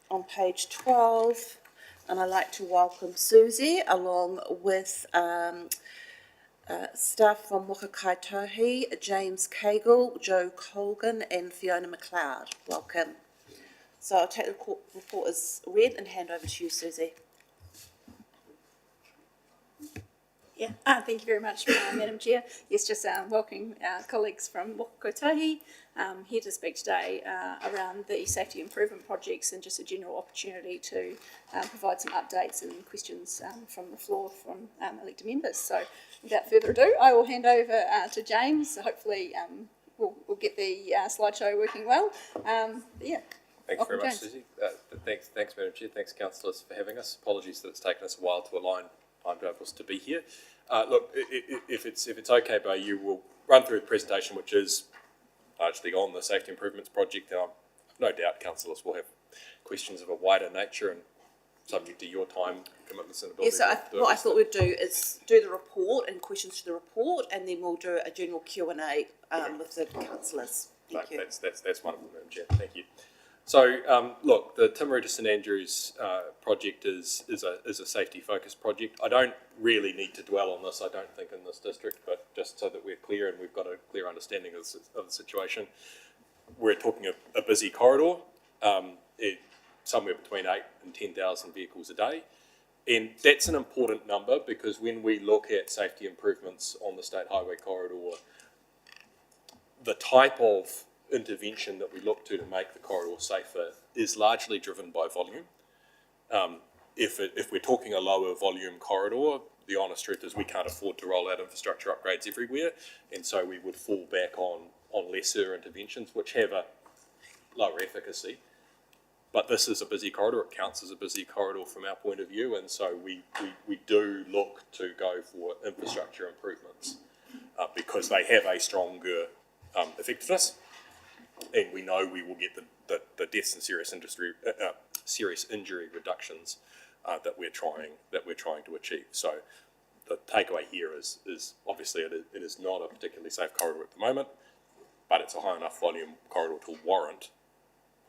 on page 12, and I'd like to welcome Susie along with staff from Waka Kaitohi, James Cagle, Joe Colgan and Fiona McLeod. Welcome. So I'll take the report as read and hand over to you, Susie. Yeah, thank you very much, Madam Chair. Yes, just welcoming our colleagues from Waka Kotahi here to speak today around the safety improvement projects and just a general opportunity to provide some updates and questions from the floor from elected members. So without further ado, I will hand over to James. So hopefully we'll get the slideshow working well. Yeah. Thanks very much, Susie. Thanks, Madam Chair. Thanks, councillors, for having us. Apologies that it's taken us a while to align timetables to be here. Look, if it's okay by you, we'll run through the presentation, which is largely on the safety improvements project, and I've no doubt councillors will have questions of a wider nature and subject to your time commitments and ability. Yeah, so what I thought we'd do is do the report and questions to the report, and then we'll do a general Q&A with the councillors. Thank you. That's wonderful, Madam Chair. Thank you. So, look, the Timaruta St Andrews project is a safety-focused project. I don't really need to dwell on this, I don't think, in this district, but just so that we're clear and we've got a clear understanding of the situation. We're talking a busy corridor, somewhere between 8,000 and 10,000 vehicles a day. And that's an important number because when we look at safety improvements on the State Highway corridor, the type of intervention that we look to make the corridor safer is largely driven by volume. If we're talking a lower volume corridor, the honest truth is we can't afford to roll out infrastructure upgrades everywhere, and so we would fall back on lesser interventions which have a lower efficacy. But this is a busy corridor, it counts as a busy corridor from our point of view, and so we do look to go for infrastructure improvements because they have a stronger effectiveness. And we know we will get the deaths and serious injury reductions that we're trying to achieve. So the takeaway here is obviously it is not a particularly safe corridor at the moment, but it's a high enough volume corridor to warrant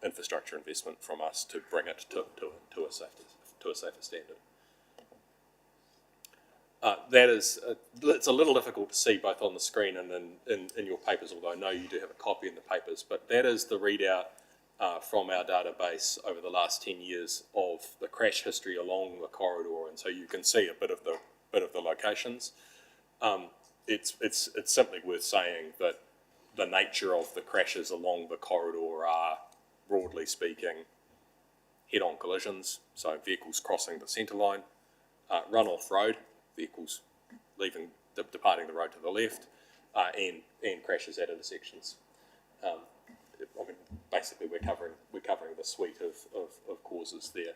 infrastructure investment from us to bring it to a safer standard. It's a little difficult to see both on the screen and in your papers, although I know you do have a copy in the papers, but that is the readout from our database over the last 10 years of the crash history along the corridor, and so you can see a bit of the locations. It's simply worth saying that the nature of the crashes along the corridor are, broadly speaking, head-on collisions, so vehicles crossing the centre line, run-off road, vehicles departing the road to the left, and crashes at intersections. I mean, basically, we're covering the suite of causes there.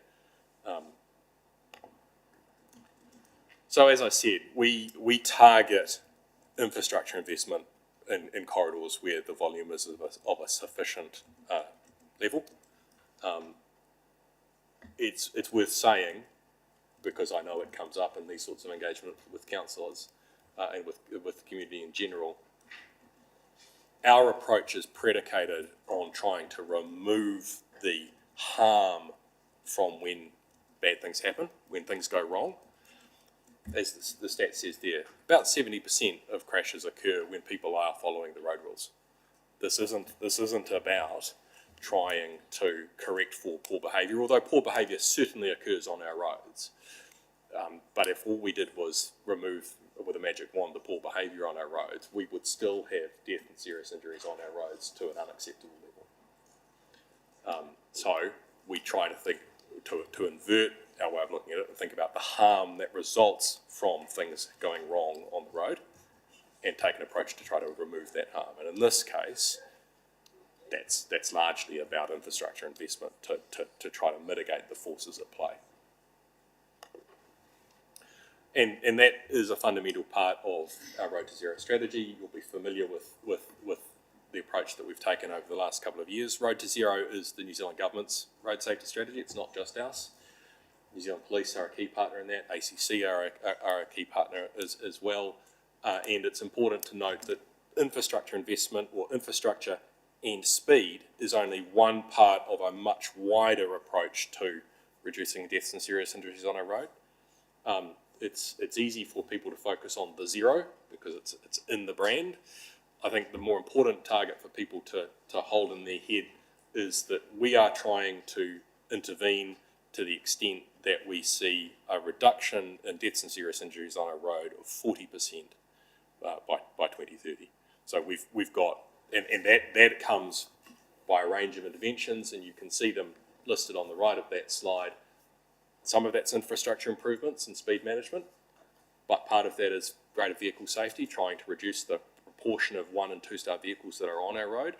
So, as I said, we target infrastructure investment in corridors where the volume is of a sufficient level. It's worth saying, because I know it comes up in these sorts of engagement with councillors and with the community in general, our approach is predicated on trying to remove the harm from when bad things happen, when things go wrong. As the stat says there, about 70% of crashes occur when people are following the road rules. This isn't about trying to correct for poor behaviour, although poor behaviour certainly occurs on our roads. But if all we did was remove with a magic wand the poor behaviour on our roads, we would still have death and serious injuries on our roads to an unacceptable level. So we try to think to invert our way of looking at it and think about the harm that results from things going wrong on the road and take an approach to try to remove that harm. And in this case, that's largely about infrastructure investment to try to mitigate the forces at play. And that is a fundamental part of our Road to Zero strategy. You'll be familiar with the approach that we've taken over the last couple of years. Road to Zero is the New Zealand Government's road safety strategy. It's not just ours. New Zealand Police are a key partner in that. ACC are a key partner as well. And it's important to note that infrastructure investment or infrastructure and speed is only one part of a much wider approach to reducing deaths and serious injuries on our road. It's easy for people to focus on the zero because it's in the brand. I think the more important target for people to hold in their head is that we are trying to intervene to the extent that we see a reduction in deaths and serious injuries on our road of 40% by 2030. So we've got, and that comes by a range of interventions, and you can see them listed on the right of that slide. Some of that's infrastructure improvements and speed management, but part of that is greater vehicle safety, trying to reduce the proportion of 1- and 2-star vehicles that are on our road.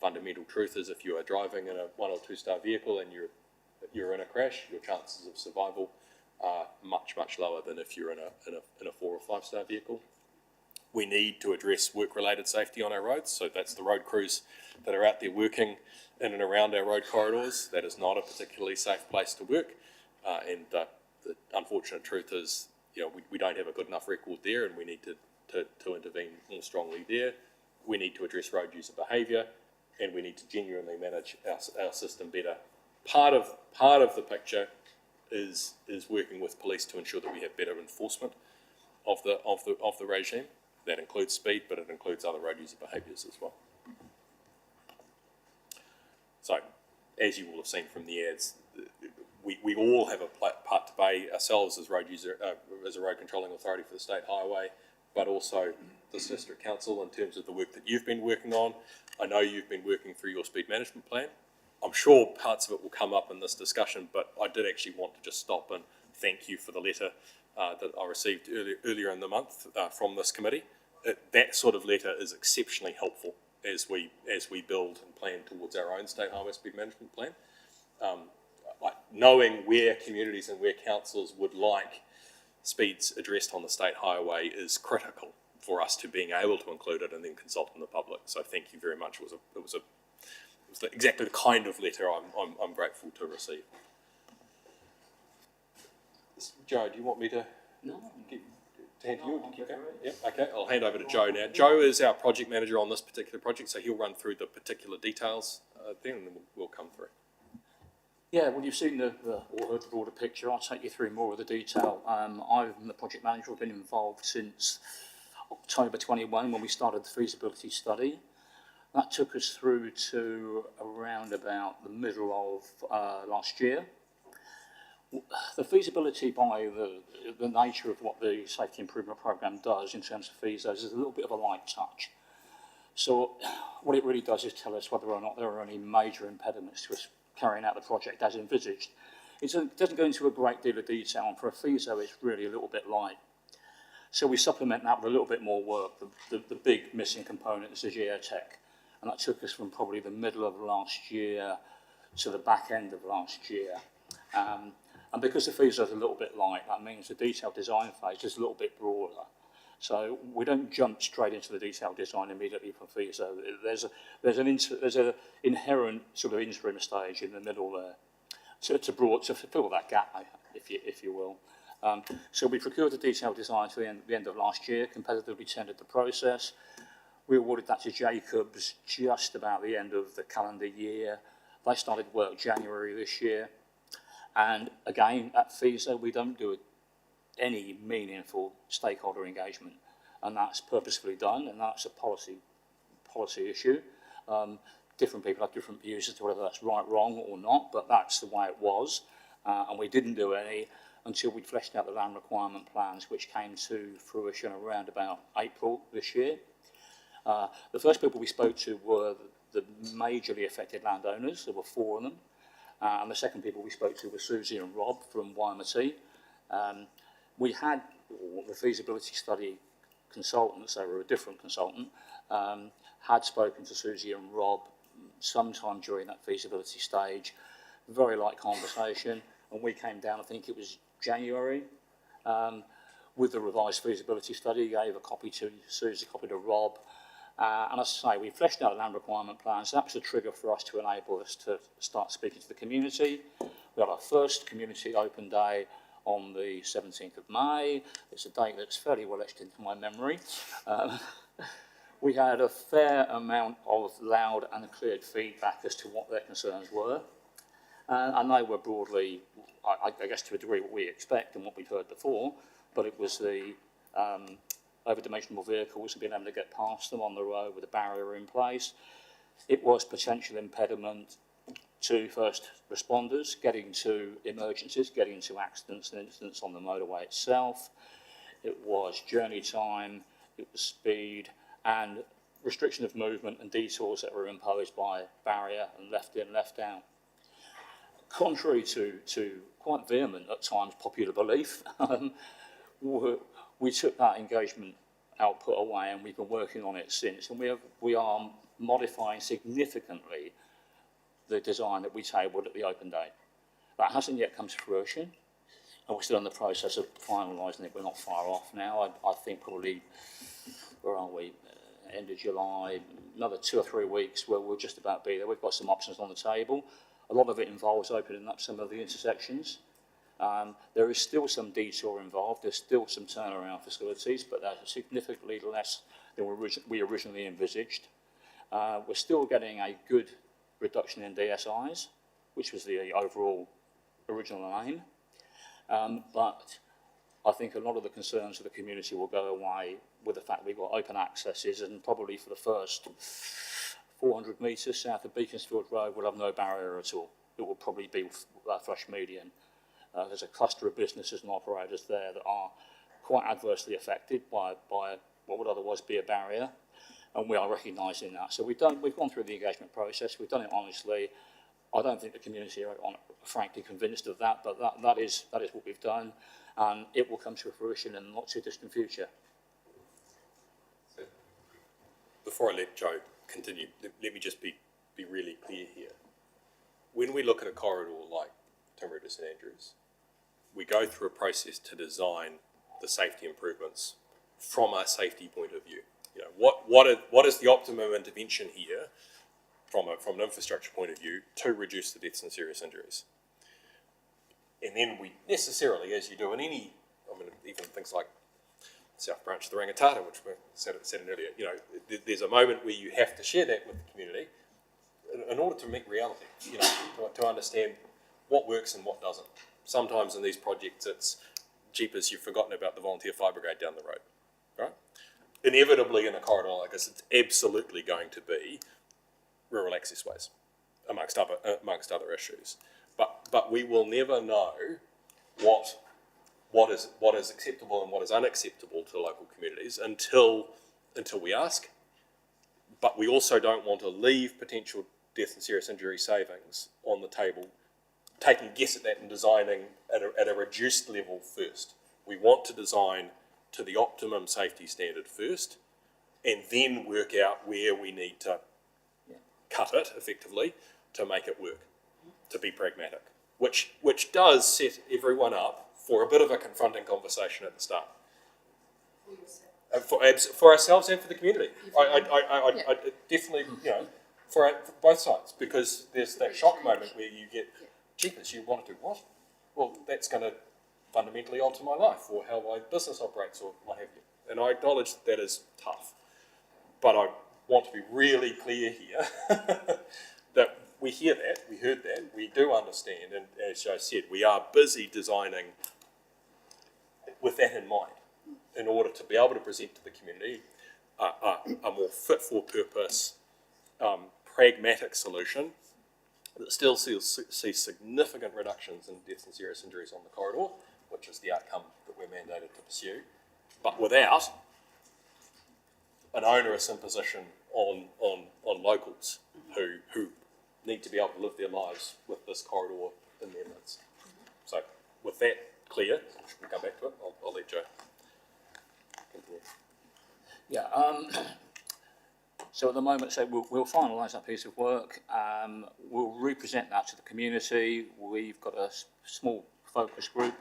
Fundamental truth is if you are driving in a 1- or 2-star vehicle and you're in a crash, your chances of survival are much lower than if you're in a 4- or 5-star vehicle. We need to address work-related safety on our roads, so that's the road crews that are out there working in and around our road corridors. That is not a particularly safe place to work, and the unfortunate truth is, we don't have a good enough record there, and we need to intervene more strongly there. We need to address road user behaviour, and we need to genuinely manage our system better. Part of the picture is working with police to ensure that we have better enforcement of the regime. That includes speed, but it includes other road user behaviours as well. So, as you will have seen from the ads, we all have a part to play ourselves as as a road controlling authority for the state highway, but also this district council in terms of the work that you've been working on. I know you've been working through your speed management plan. I'm sure parts of it will come up in this discussion, but I did actually want to just stop and thank you for the letter that I received earlier in the month from this committee. That sort of letter is exceptionally helpful as we build and plan towards our own state highway speed management plan. Knowing where communities and where councils would like speeds addressed on the state highway is critical for us to being able to include it and then consult in the public. So thank you very much. It was exactly the kind of letter I'm grateful to receive. Joe, do you want me to? No. Hand to you? Yep, okay, I'll hand over to Joe now. Joe is our project manager on this particular project, so he'll run through the particular details then, and then we'll come through. Yeah, well, you've seen or heard the broader picture. I'll take you through more of the detail. I'm the project manager. I've been involved since October 21 when we started the feasibility study. That took us through to around about the middle of last year. The feasibility, by the nature of what the safety improvement programme does in terms of FESOs, is a little bit of a light touch. So what it really does is tell us whether or not there are any major impediments to us carrying out the project as envisaged. It doesn't go into a great deal of detail, and for a FESO it's really a little bit light. So we supplement that with a little bit more work. The big missing component is the geotech, and that took us from probably the middle of last year to the back end of last year. And because the FESO is a little bit light, that means the detailed design phase is a little bit broader. So we don't jump straight into the detailed design immediately for FESO. There's an inherent sort of interim stage in the middle there to fill that gap, if you will. So we procured the detailed design to the end of last year, competitively tendered the process. We awarded that to Jacobs just about the end of the calendar year. They started work January this year. And again, at FESO, we don't do any meaningful stakeholder engagement, and that's purposefully done, and that's a policy issue. Different people have different views as to whether that's right, wrong, or not, but that's the way it was. And we didn't do any until we'd fleshed out the land requirement plans, which came to fruition around about April this year. The first people we spoke to were the majorly affected landowners. There were 4 of them. And the second people we spoke to were Susie and Rob from YMT. We had the feasibility study consultants, they were a different consultant, had spoken to Susie and Rob sometime during that feasibility stage. Very light conversation, and we came down, I think it was January, with the revised feasibility study. Gave a copy to Susie, a copy to Rob. And as I say, we fleshed out the land requirement plans. That was a trigger for us to enable us to start speaking to the community. We had our first community open day on the 17th of May. It's a date that's fairly well etched into my memory. We had a fair amount of loud and clear feedback as to what their concerns were. And they were broadly, I guess to a degree, what we expect and what we've heard before, but it was the over-dimensional vehicles and being able to get past them on the road with a barrier in place. It was potential impediment to first responders, getting to emergencies, getting to accidents and incidents on the motorway itself. It was journey time, it was speed, and restriction of movement and detours that were imposed by barrier and left in, left out. Contrary to quite vehement at times popular belief, we took that engagement output away and we've been working on it since, and we are modifying significantly the design that we tabled at the open day. That hasn't yet come to fruition, and we're still in the process of finalising it. We're not far off now. I think probably, where are we, end of July, another 2 or 3 weeks where we'll just about be there. We've got some options on the table. A lot of it involves opening up some of the intersections. There is still some detour involved. There's still some turnaround facilities, but they're significantly less than we originally envisaged. We're still getting a good reduction in DSIs, which was the overall original aim. But I think a lot of the concerns of the community will go away with the fact we've got open accesses, and probably for the first 400 metres south of Beaconsfield Road we'll have no barrier at all. It will probably be a fresh median. There's a cluster of businesses and operators there that are quite adversely affected by what would otherwise be a barrier, and we are recognising that. So we've gone through the engagement process, we've done it honestly. I don't think the community are frankly convinced of that, but that is what we've done, and it will come to fruition in the not too distant future. So, before I let Joe continue, let me just be really clear here. When we look at a corridor like Timaru to St Andrews, we go through a process to design the safety improvements from a safety point of view. You know, what is the optimum intervention here from an infrastructure point of view to reduce the deaths and serious injuries? And then we necessarily, as you do in any, I mean, even things like South Branch of the Rangitata, which we said in earlier, you know, there's a moment where you have to share that with the community in order to meet reality, you know, to understand what works and what doesn't. Sometimes in these projects, it's jeepers, you've forgotten about the volunteer fire brigade down the road, right? Inevitably, in a corridor like this, it's absolutely going to be rural access ways, amongst other issues. But we will never know what is acceptable and what is unacceptable to local communities until we ask. But we also don't want to leave potential death and serious injury savings on the table, taking a guess at that and designing at a reduced level first. We want to design to the optimum safety standard first, and then work out where we need to cut it effectively to make it work, to be pragmatic, which does set everyone up for a bit of a confronting conversation at the start. For ourselves and for the community. I definitely, you know, for both sides, because there's that shock moment where you get, jeepers, you want to do what? Well, that's going to fundamentally alter my life or how my business operates or what have you. And I acknowledge that is tough. But I want to be really clear here that we hear that, we heard that, we do understand, and as Joe said, we are busy designing with that in mind in order to be able to present to the community a more fit for purpose, pragmatic solution that still sees significant reductions in deaths and serious injuries on the corridor, which is the outcome that we're mandated to pursue, but without an onerous imposition on locals who need to be able to live their lives with this corridor in their midst. So with that clear, we'll come back to it. I'll let Joe continue. Yeah, so at the moment, we'll finalise that piece of work. We'll represent that to the community. We've got a small focus group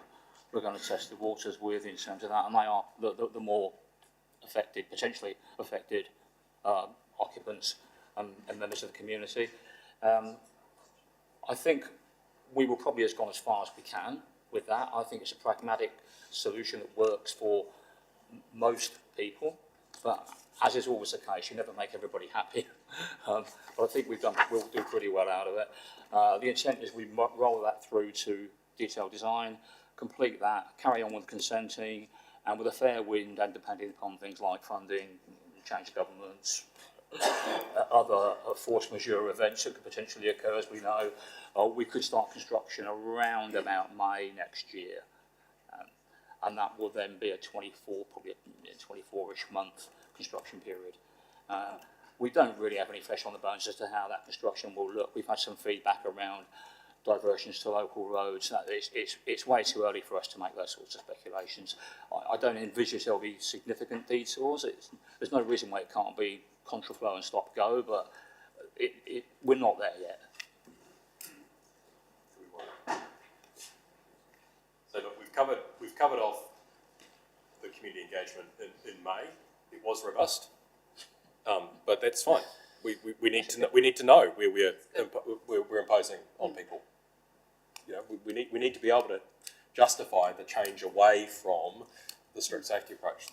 we're going to test the waters with in terms of that, and they are the more affected, potentially affected occupants and members of the community. I think we will probably have gone as far as we can with that. I think it's a pragmatic solution that works for most people, but as is always the case, you never make everybody happy. But I think we'll do pretty well out of it. The intent is we roll that through to detailed design, complete that, carry on with consenting, and with a fair wind and depending upon things like funding, change of governments, other force majeure events that could potentially occur, as we know, we could start construction around about May next year. And that will then be a 24-ish month construction period. We don't really have any flesh on the bones as to how that construction will look. We've had some feedback around diversions to local roads. It's way too early for us to make those sorts of speculations. I don't envisage there'll be significant detours. There's no reason why it can't be contraflow and stop go, but we're not there yet. So look, we've covered off the community engagement in May. It was robust, but that's fine. We need to know where we're imposing on people. You know, we need to be able to justify the change away from the strict safety approach.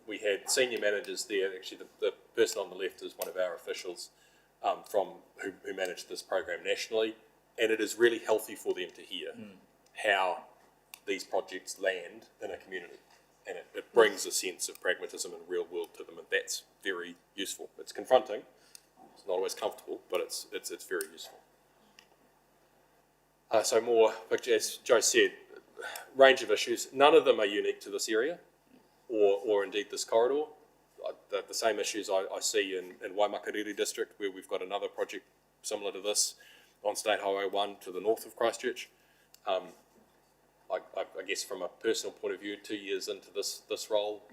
We had senior managers there. Actually, the person on the left is one of our officials who managed this program nationally, and it is really healthy for them to hear how these projects land in a community, and it brings a sense of pragmatism and real world to them, and that's very useful. It's confronting, it's not always comfortable, but it's very useful. So more, as Joe said, range of issues. None of them are unique to this area, or indeed this corridor. The same issues I see in Waimakariri district, where we've got another project similar to this on State Highway 1 to the north of Christchurch. I guess from a personal point of view, 2 years into this role,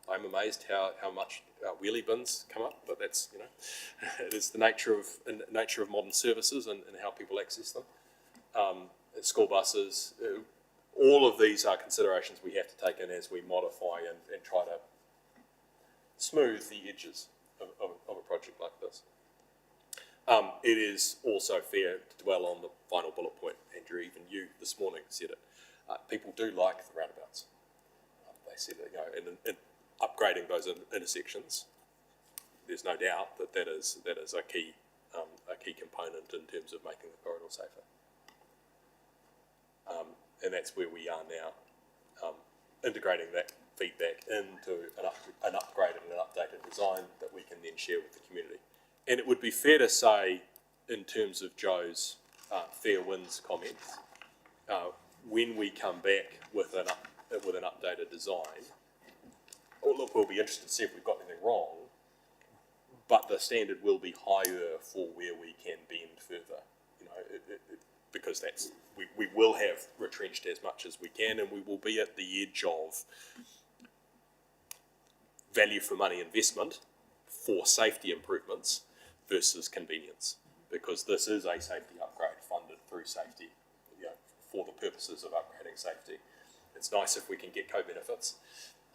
I'm amazed how much wheelie bins come up, but that's, you know, it is the nature of modern services and how people access them. School buses, all of these are considerations we have to take in as we modify and try to smooth the edges of a project like this. It is also fair to dwell on the final bullet point, Andrew, even you this morning said it. People do like the roundabouts. They said that, you know, and upgrading those intersections, there's no doubt that is a key component in terms of making the corridor safer. And that's where we are now, integrating that feedback into an upgraded and an updated design that we can then share with the community. And it would be fair to say, in terms of Joe's fair winds comments, when we come back with an updated design, look, we'll be interested to see if we've got anything wrong, but the standard will be higher for where we can bend further. You know, because we will have retrenched as much as we can, and we will be at the edge of value for money investment for safety improvements versus convenience, because this is a safety upgrade funded through safety, you know, for the purposes of upgrading safety. It's nice if we can get co-benefits,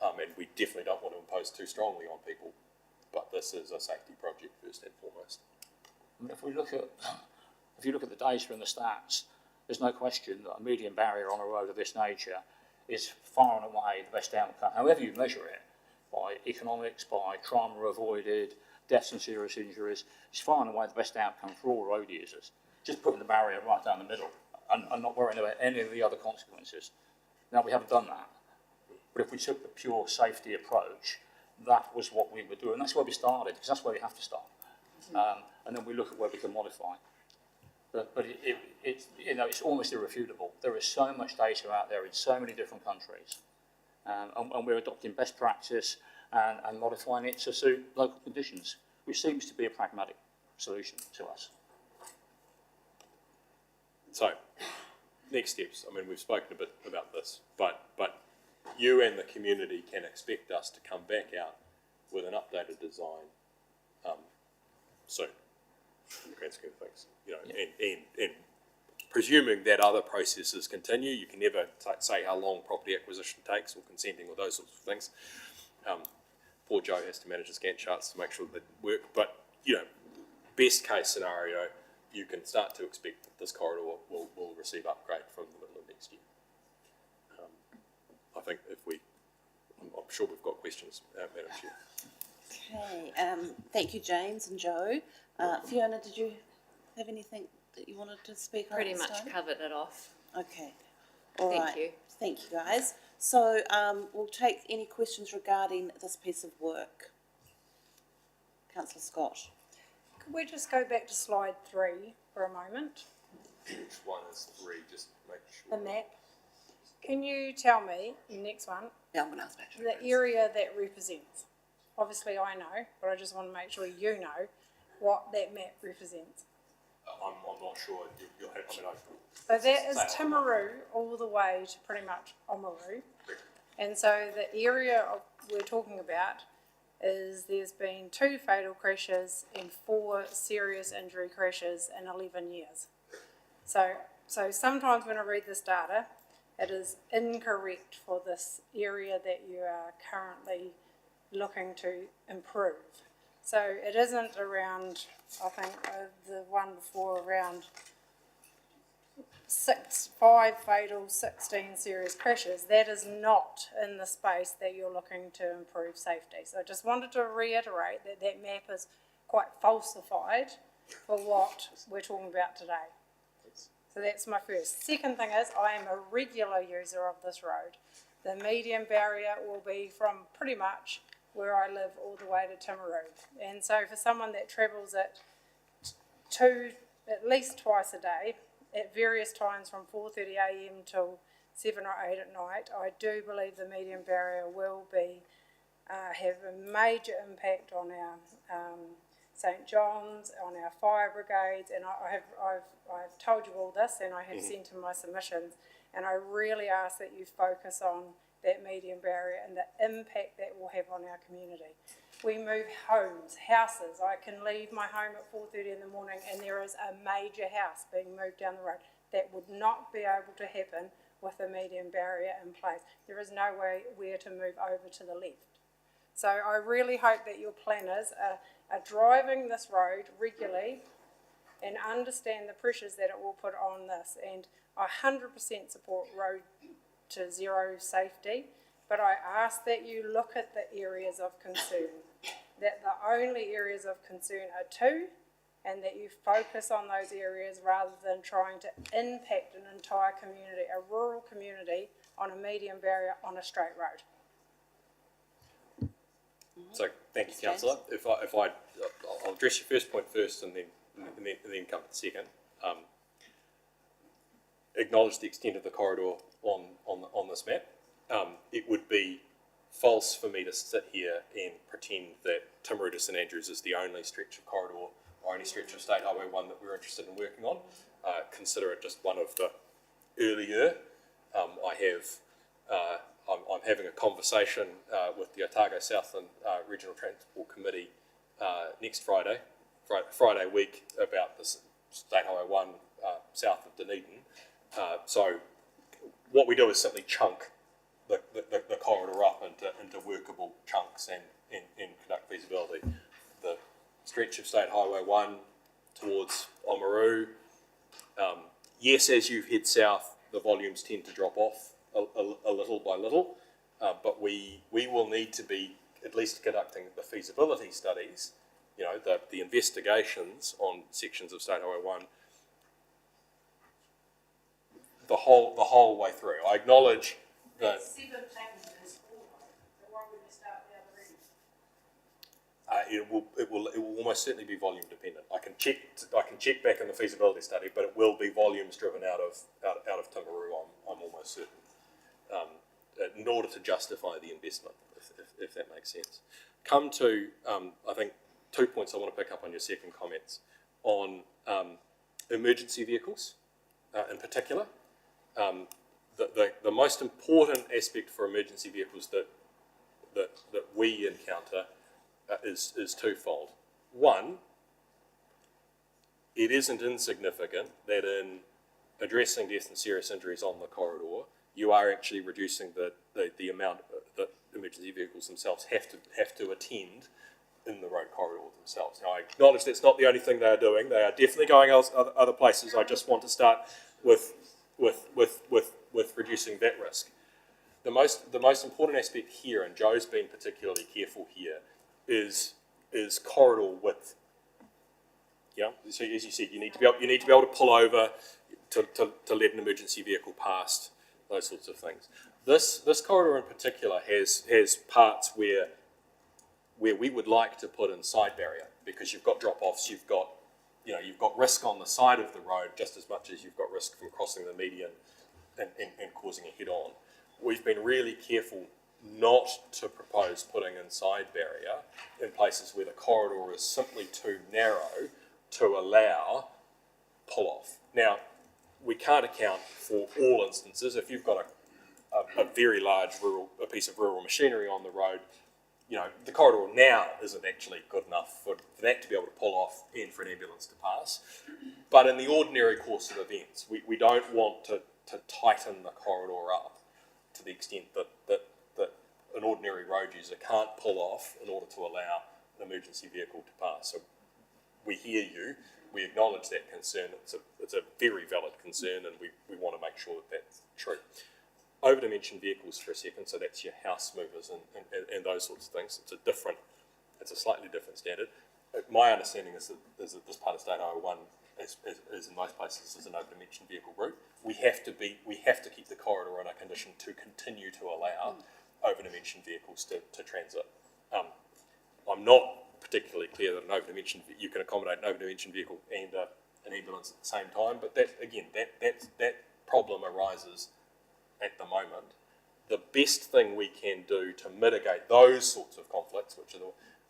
and we definitely don't want to impose too strongly on people, but this is a safety project first and foremost. I mean, if you look at the data and the stats, there's no question that a median barrier on a road of this nature is far and away the best outcome, however you measure it, by economics, by trauma avoided, deaths and serious injuries. It's far and away the best outcome for all road users. Just putting the barrier right down the middle and not worrying about any of the other consequences. Now, we haven't done that. But if we took the pure safety approach, that was what we would do. And that's where we started, because that's where we have to start. And then we look at where we can modify. But it's almost irrefutable. There is so much data out there in so many different countries. And we're adopting best practice and modifying it to suit local conditions, which seems to be a pragmatic solution to us. So, next steps. I mean, we've spoken a bit about this, but you and the community can expect us to come back out with an updated design soon, in the grand scheme of things. You know, and presuming that other processes continue, you can never say how long property acquisition takes or consenting or those sorts of things. Poor Joe has to manage his Gantt charts to make sure that they work. But, you know, best case scenario, you can start to expect that this corridor will receive upgrade from the middle of next year. I think if we I'm sure we've got questions, Madam Chair. Okay, thank you, James and Joe. Fiona, did you have anything that you wanted to speak on? Pretty at this much time? covered it off. Okay, all Thank right. you. Thank you, guys. So, we'll take any questions regarding this piece of work. Councillor Scott. Could we just go back to slide 3 for a moment, Which one is 3, just make sure. the map? Can you tell me, the next one, Yeah, I'm going to ask Patrick. the area that represents? Obviously I know, but I just want to make sure you know what that map represents. I'm not sure, you'll have, I mean, So that is Timaru all the way to pretty much Oamaru. And so the area we're talking about is there's been 2 fatal crashes and 4 serious injury crashes in 11 years. So sometimes when I read this data, it is incorrect for this area that you are currently looking to improve. So it isn't around, I think, the one before around 5 fatal, 16 serious crashes. That is not in the space that you're looking to improve safety. So I just wanted to reiterate that that map is quite falsified for what we're talking about today. So that's my first. Second thing is, I am a regular user of this road. The median barrier will be from pretty much where I live all the way to Timaru. And so for someone that travels it at least twice a day, at various times from 4:30 a.m. till 7 or 8 at night, I do believe the median barrier will be have a major impact on our St John's, on our fire brigades, and I've told you all this, and I have sent in my submissions, and I really ask that you focus on that median barrier and the impact that will have on our community. We move homes, houses. I can leave my home at 4:30 in the morning and there is a major house being moved down the road. That would not be able to happen with a median barrier in place. There is no way where to move over to the left. So I really hope that your planners are driving this road regularly and understand the pressures that it will put on this. And I 100% support road to zero safety, but I ask that you look at the areas of concern, that the only areas of concern are 2, and that you focus on those areas rather than trying to impact an entire community, a rural community, on a median barrier on a straight road. So, thank you, Yes, councillor. I'll address your first point first and then come to the second. Acknowledge the extent of the corridor on this map. It would be false for me to sit here and pretend that Timaru to St Andrews is the only stretch of corridor or only stretch of State Highway 1 that we're interested in working on. Consider it just one of the earlier. I'm having a conversation with the Otago Southland Regional Transport Committee next Friday week about the State Highway 1 south of Dunedin. So what we do is simply chunk the corridor up into workable chunks and conduct feasibility. The stretch of State Highway 1 towards Oamaru, yes, as you head south, the volumes tend to drop off a little by little, but we will need to be at least conducting the feasibility studies, you know, the investigations on sections of State Highway 1 the whole way through. I acknowledge that it will almost certainly be volume dependent. I can check back in the feasibility study, but it will be volumes driven out of Timaru. I'm almost certain, in order to justify the investment, if that makes sense. Come to I think 2 points I want to pick up on your second comments on emergency vehicles, in particular. The most important aspect for emergency vehicles that we encounter is twofold. One, it isn't insignificant that in addressing death and serious injuries on the corridor, you are actually reducing the amount that emergency vehicles themselves have to attend in the road corridor themselves. Now, I acknowledge that's not the only thing they are doing. They are definitely going other places. I just want to start with reducing that risk. the most important aspect here, and Joe's been particularly careful here, is corridor width. Yeah, so as you said, you need to be able to pull over to let an emergency vehicle past, those sorts of things. This corridor in particular has parts where we would like to put in side barrier, because you've got drop-offs, you've got risk on the side of the road just as much as you've got risk from crossing the median and causing a head-on. We've been really careful not to propose putting in side barrier in places where the corridor is simply too narrow to allow pull-off. Now, we can't account for all instances. If you've got a very large piece of rural machinery on the road, the corridor now isn't actually good enough for that to be able to pull off and for an ambulance to pass. But in the ordinary course of events, we don't want to tighten the corridor up to the extent that an ordinary road user can't pull off in order to allow an emergency vehicle to pass. So we hear you, we acknowledge that concern, it's a very valid concern, and we want to make sure that that's true. Over-dimensioned vehicles for a second, so that's your house movers and those sorts of things. It's a slightly different standard. My understanding is that this part of State Highway 1, as in most places, is an over-dimensioned vehicle route. We have to keep the corridor in a condition to continue to allow over-dimensioned vehicles to transit. I'm not particularly clear that you can accommodate an over-dimensioned vehicle and an ambulance at the same time, but that problem arises at the moment. The best thing we can do to mitigate those sorts of conflicts,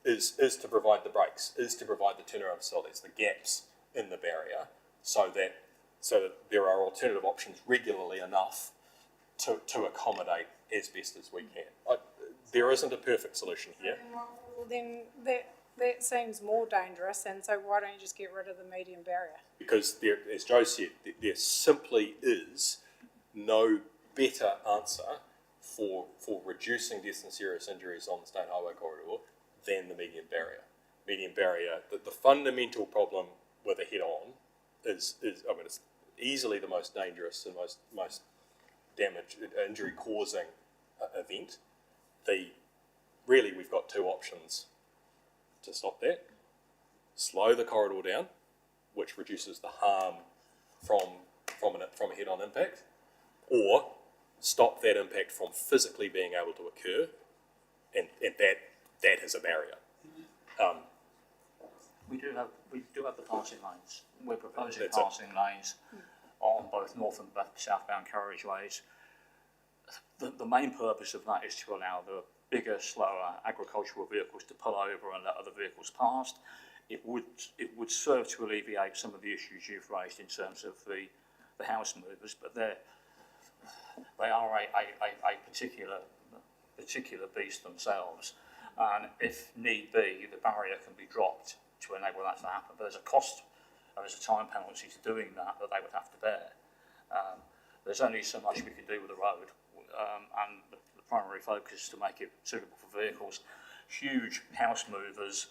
is to provide the brakes, is to provide the turnaround facilities, the gaps in the barrier, so that there are alternative options regularly enough to accommodate as best as we can. There isn't a perfect solution here. Well, then that seems more dangerous, and so why don't you just get rid of the median barrier? Because as Joe said, there simply is no better answer for reducing deaths and serious injuries on the State Highway corridor than the median barrier. Median barrier, the fundamental problem with a head-on is it's easily the most dangerous and most damage, injury-causing event. Really, we've got two options to stop that. Slow the corridor down, which reduces the harm from a head-on impact, or stop that impact from physically being able to occur, and that is a barrier. We do have the passing lanes. We're proposing That's it. passing lanes on both north and southbound carriageways. The main purpose of that is to allow the bigger, slower agricultural vehicles to pull over and let other vehicles past. It would serve to alleviate some of the issues you've raised in terms of the house movers, but they are a particular beast themselves, and if need be, the barrier can be dropped to enable that to happen. But there's a cost, there's a time penalty to doing that they would have to bear. There's only so much we can do with the road, and the primary focus is to make it suitable for vehicles. Huge house movers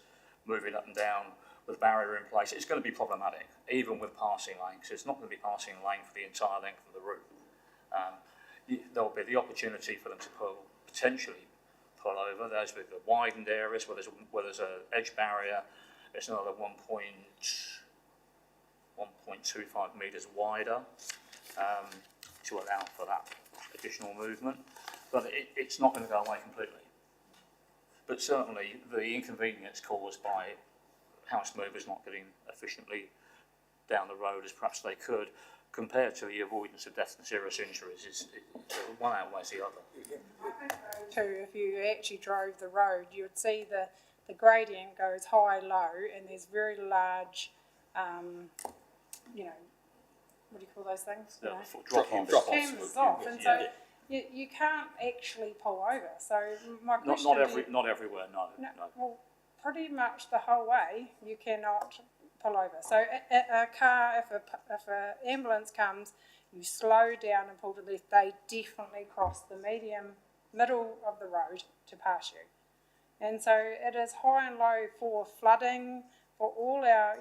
moving up and down with a barrier in place, it's going to be problematic, even with passing lanes. It's not going to be passing lane for the entire length of the route. There will be the opportunity for them to potentially pull over. There's with the widened areas where there's an edge barrier. It's another 1.25 metres wider to allow for that additional movement. But it's not going to go away completely. But certainly the inconvenience caused by house movers not getting efficiently down the road as perhaps they could, compared to the avoidance of death and serious injuries, is one outweighs the other. Too, if you actually drove the road, you would see the gradient goes high, low, and there's very large, what do you call those things? Drop-offs. Canvas off, and so you can't actually pull over. So my question Not everywhere, no. Well, pretty much the whole way you cannot pull over. So a car, if an ambulance comes, you slow down and pull to the left, they definitely cross the middle of the road to pass you. And so it is high and low for flooding, for all our,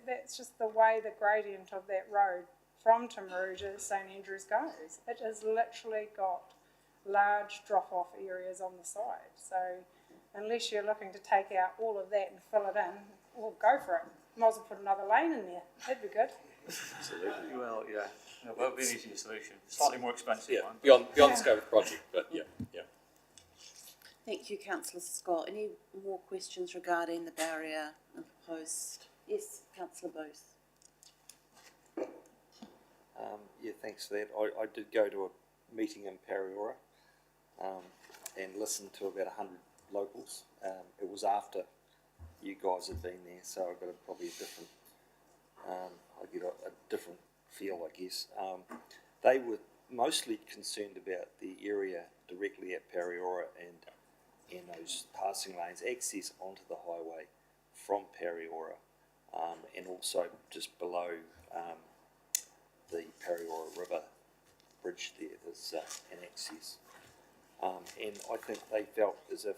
that's just the way the gradient of that road from Timaru to St Andrews goes. It has literally got large drop-off areas on the side. So unless you're looking to take out all of that and fill it in, well, go for it. Might as well put another lane in there. That'd be good. Absolutely. Well, yeah, that would be an easier solution. Slightly more expensive Yeah, one. beyond the scope of the project, but yeah. Thank you, councillor Scott. Any more questions regarding the barrier and proposed? Yes, councillor Booth. Yeah, thanks for that. I did go to a meeting in Periora and listened to about 100 locals. It was after you guys had been there, so I got probably a different, I get a different feel, I guess. They were mostly concerned about the area directly at Periora and those passing lanes, access onto the highway from Periora, and also just below the Periora River bridge there, there's an access. And I think they felt as if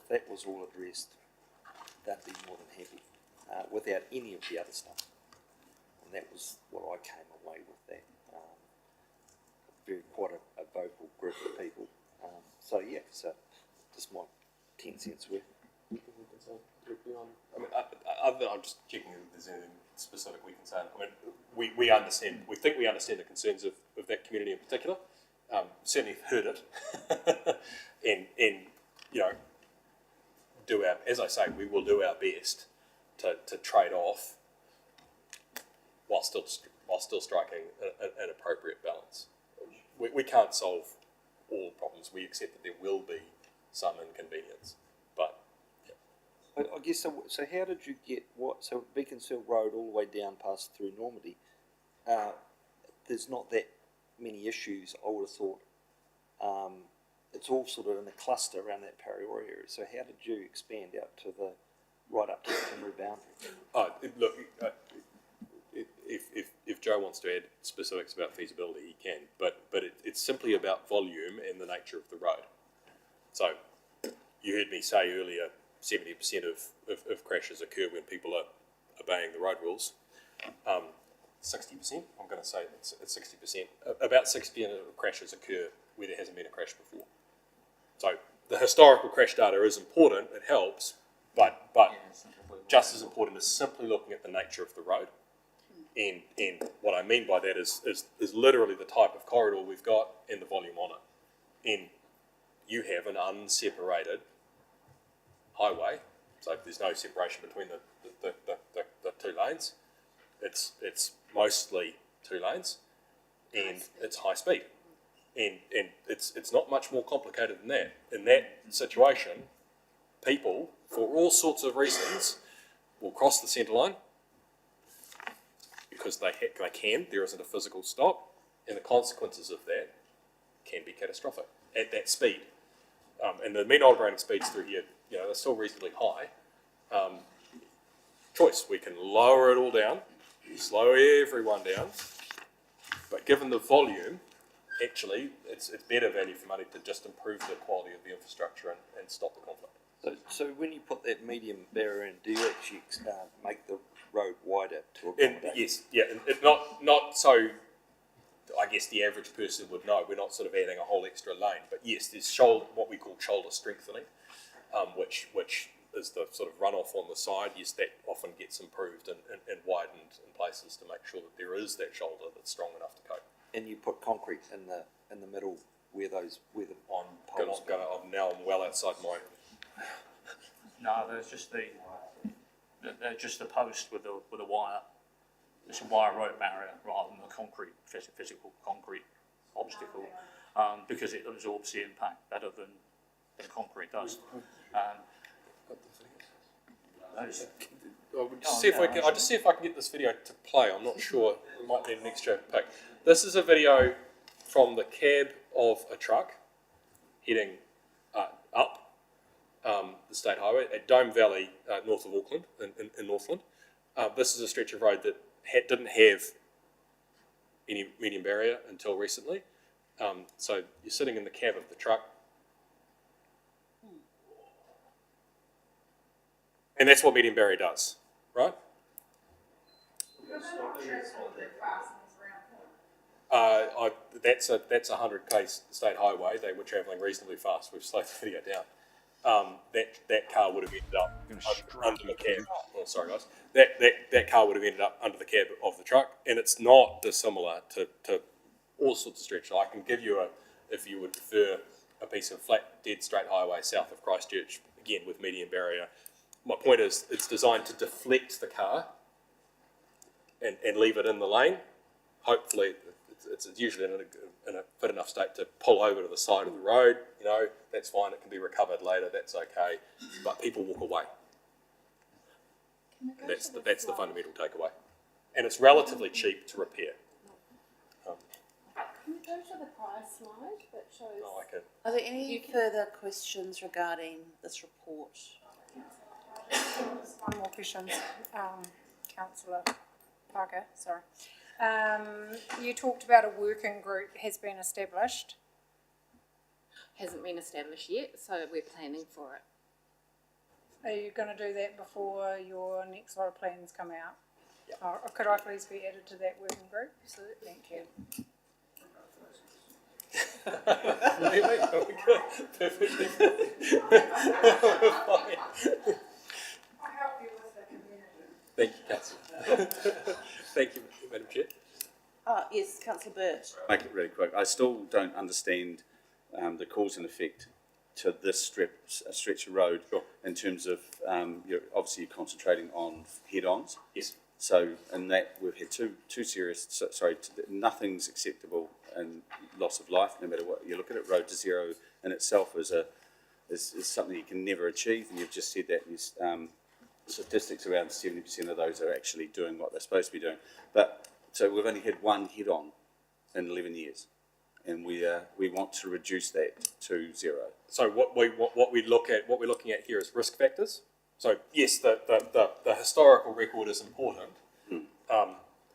that was all addressed, they'd be more than happy without any of the other stuff. And that was what I came away with that. Quite a vocal group of people. So yeah, so just my 10 cents worth. I mean, I'm just checking if there's anything specific we can say. I mean, we understand, we think we understand the concerns of that community in particular. Certainly heard it, and you know, as I say, we will do our best to trade off while still striking an appropriate balance. We can't solve all problems. We accept that there will be some inconvenience, but yeah. I guess so. So how did you get what? So Beaconsfield Road all the way down past through Normandy. There's not that many issues. I would have thought. It's all sort of in a cluster around that Periora area. So how did you expand out to the right up to the Timaru boundary? Look, if Joe wants to add specifics about feasibility, he can. But it's simply about volume and the nature of the road. So you heard me say earlier, 70% of crashes occur when people are obeying the road rules. 60%, I'm going to say it's 60%. About 60% of crashes occur where there hasn't been a crash before. So the historical crash data is important, it helps, but just as important is simply looking at the nature of the road. And what I mean by that is literally the type of corridor we've got and the volume on it. And you have an unseparated highway, so there's no separation between the two lanes. It's mostly two lanes, and it's high speed. And it's not much more complicated than that. In that situation, people, for all sorts of reasons, will cross the centre line because they can. There isn't a physical stop, and the consequences of that can be catastrophic at that speed. And the mean operating speeds through here, they're still reasonably high. Choice, we can lower it all down, slow everyone down, but given the volume, actually, it's better value for money to just improve the quality of the infrastructure and stop the conflict. So when you put that medium barrier in, do you actually make the road wider to And accommodate? yes, yeah, and it not so. I guess the average person would know we're not sort of adding a whole extra lane, but yes, there's what we call shoulder strengthening, which is the sort of runoff on the side. Yes, that often gets improved and widened in places to make sure that there is that shoulder that's strong enough to cope. And you put concrete in the middle where the poles go. Now I'm well outside my. No, there's just the post with the wire. It's a wire rope barrier rather than a concrete physical concrete obstacle, because it absorbs the impact better than concrete does. I'll just see if I can get this video to play. I'm not sure. It might need an extra pick. This is a video from the cab of a truck heading up the state highway at Dome Valley, north of Auckland, in Northland. This is a stretch of road that didn't have any median barrier until recently. So you're sitting in the cab of the truck. And that's what median barrier does, right? that's a 100k state highway. They were travelling reasonably fast. We've slowed the video down. That car would have ended up under the cab. Oh, sorry guys. That car would have ended up under the cab of the truck, and it's not dissimilar to all sorts of stretch. I can give you if you would prefer, a piece of flat, dead straight highway south of Christchurch, again with median barrier. My point is, it's designed to deflect the car and leave it in the lane. Hopefully, it's usually in a fit enough state to pull over to the side of the road. You know, that's fine. It can be recovered later. That's okay. But people walk away. That's the fundamental takeaway, and it's relatively cheap to repair. Can we go to the prior slide that shows? Oh, I can. Are there any further questions regarding this report? One more question, councillor Parker, sorry. You talked about a working group has been established. Hasn't been established yet, so we're planning for it. Are you gonna do that before your next lot of plans come out? Or could I please be added to that working group? Absolutely. Thank you. Thank you, Councillor. Thank you, Madam Chair. Yes, councillor Burt. Make it really quick. I still don't understand the cause and effect to this stretch of road in terms of you're obviously concentrating on head-ons. Yes. So in that we've had two serious. Nothing's acceptable in loss of life, no matter what you look at it. Road to Zero in itself is something you can never achieve, and you've just said that. And statistics around 70% of those are actually doing what they're supposed to be doing. But so we've only had one head-on in 11 years, and we want to reduce that to zero. So what we're looking at here is risk factors. So yes, the historical record is important.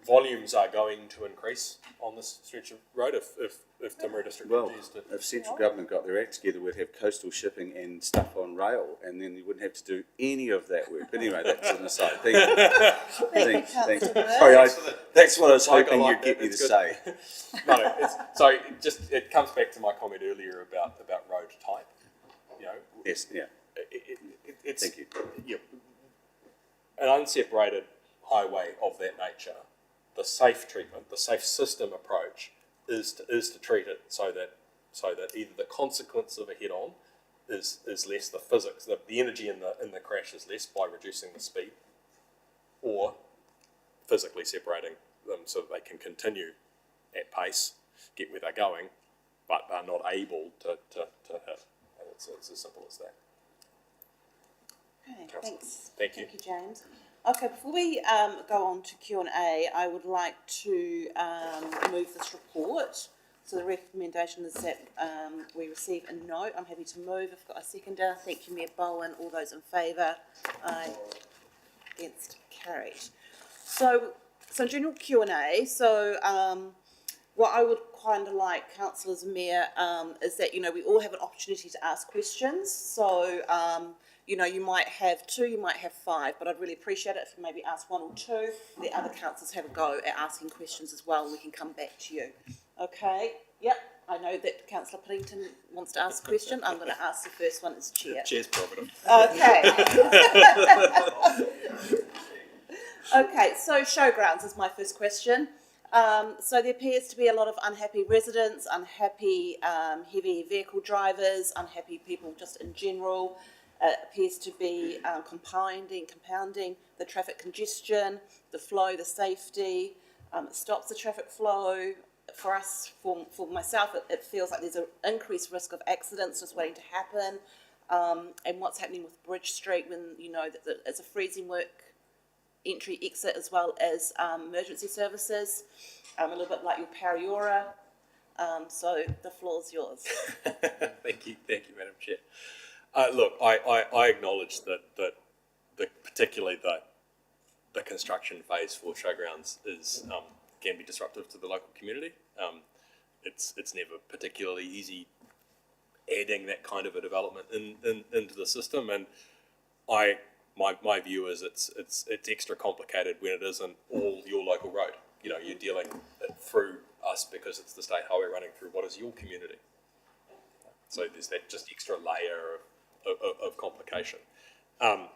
Volumes are going to increase on this stretch of road if Timaru District continues to. If central government got their act together, we'd have coastal shipping and stuff on rail, and then you wouldn't have to do any of that work. But anyway, that's an aside. Thanks. Sorry, that's what I was hoping you'd get me to say. No, it comes back to my comment earlier about road type. You know. Yes. Yeah. It's Thank you. Yeah, an unseparated highway of that nature, the safe treatment, the safe system approach is to treat it so that either the consequence of a head-on is less, the physics, the energy in the crash is less by reducing the speed, or physically separating them so that they can continue at pace, get where they're going, but are not able to hit. And it's as simple as that. Okay, Councillor. thanks. Thank you. Thank you, James. Okay, before we go on to Q&A, I would like to move this report. So the recommendation is that we receive a note. I'm happy to move. I've got a seconder. Thank you, Mayor Bowen. All those in favour? Aye. Against? Carried. So general Q&A. So what I would kind of like, councillors and mayor, is that, we all have an opportunity to ask questions. So, you might have 2, you might have 5, but I'd really appreciate it if you maybe ask 1 or 2. The other councillors have a go at asking questions as well, and we can come back to you. Okay? Yep. I know that Councillor Puddington wants to ask a question. I'm going to ask the first one as chair. Chair's prerogative. Okay. Okay, so showgrounds is my first question. So there appears to be a lot of unhappy residents, unhappy heavy vehicle drivers, unhappy people just in general. Appears to be compounding the traffic congestion, the flow, the safety. It stops the traffic flow. For us, for myself, it feels like there's an increased risk of accidents just waiting to happen. And what's happening with Bridge Street when that it's a freezing work entry exit as well as emergency services, a little bit like your Pariora. So the floor's yours. Thank you, Madam Chair. Look, I acknowledge that particularly the construction phase for showgrounds can be disruptive to the local community. It's never particularly easy adding that kind of a development into the system, and my view is it's extra complicated when it isn't all your local road. You're dealing through us because it's the state highway running through what is your community. So there's that just extra layer of complication. I'm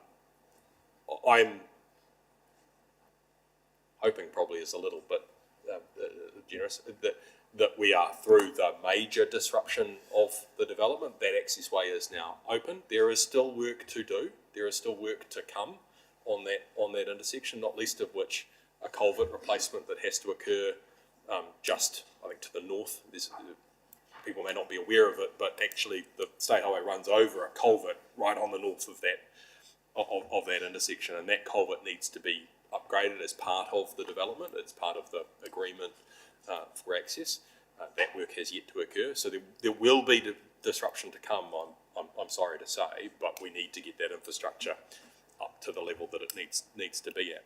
hoping probably is a little bit generous that we are through the major disruption of the development. That accessway is now open. There is still work to do. There is still work to come on that intersection, not least of which a culvert replacement that has to occur just, I think, to the north. People may not be aware of it, but actually the state highway runs over a culvert right on the north of that intersection, and that culvert needs to be upgraded as part of the development. It's part of the agreement for access. That work has yet to occur, so there will be disruption to come. I'm sorry to say, but we need to get that infrastructure up to the level that it needs to be at.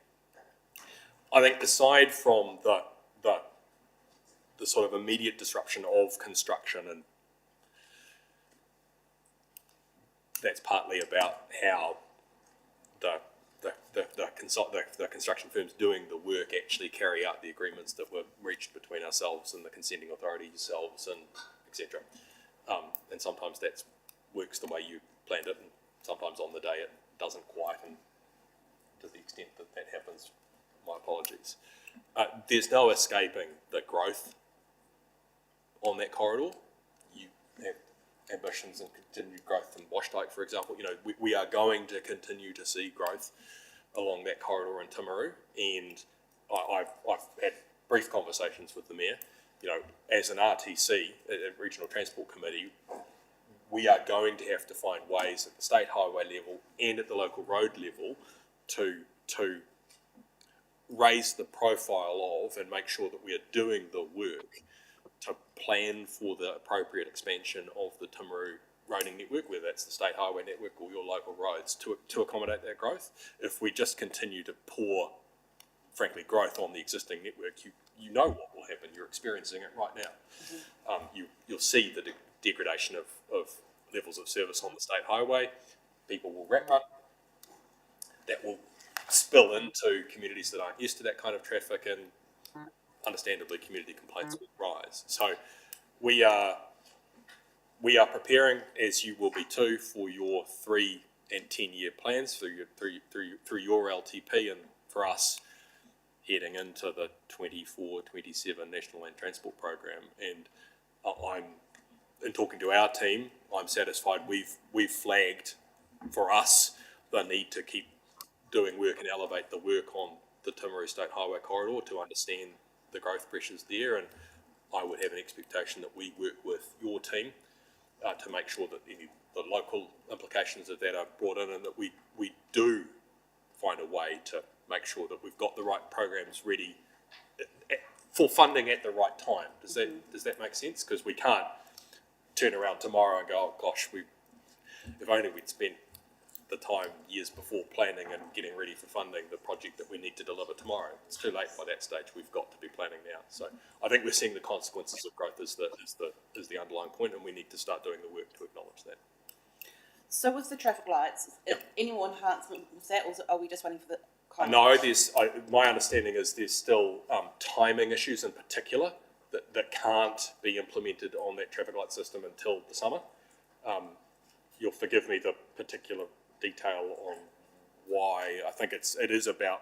I think aside from the sort of immediate disruption of construction, and that's partly about how the construction firms doing the work actually carry out the agreements that were reached between ourselves and the consenting authority yourselves, and etc. And sometimes that works the way you planned it, and sometimes on the day it doesn't quite, and to the extent that happens, my apologies. There's no escaping the growth on that corridor. You have ambitions and continued growth in Washdyke, for example. You know, we are going to continue to see growth along that corridor in Timaru, and I've had brief conversations with the Mayor. You know, as an RTC, a Regional Transport Committee, we are going to have to find ways at the state highway level and at the local road level to raise the profile of and make sure that we are doing the work to plan for the appropriate expansion of the Timaru roading network, whether that's the state highway network or your local roads, to accommodate that growth. If we just continue to pour, frankly, growth on the existing network, you know what will happen. You're experiencing it right now. You'll see the degradation of levels of service on the state highway. People will wrap up. That will spill into communities that aren't used to that kind of traffic, and understandably community complaints will rise. So we are preparing, as you will be too, for your 3 and 10 year plans through your LTP, and for us heading into the 24-27 National Land Transport Program. And in talking to our team, I'm satisfied we've flagged for us the need to keep doing work and elevate the work on the Timaru State Highway corridor to understand the growth pressures there, and I would have an expectation that we work with your team to make sure that the local implications of that are brought in, and that we do find a way to make sure that we've got the right programs ready for funding at the right time. Does that make sense? Because we can't turn around tomorrow and go, oh gosh, if only we'd spent the time years before planning and getting ready for funding the project that we need to deliver tomorrow. It's too late by that stage. We've got to be planning now. So I think we're seeing the consequences of growth as the underlying point, and we need to start doing the work to acknowledge that. So with the traffic lights, any more enhancement with that, or are we just waiting for the comment? No, my understanding is there's still timing issues in particular that can't be implemented on that traffic light system until the summer. You'll forgive me the particular detail on why. I think it is about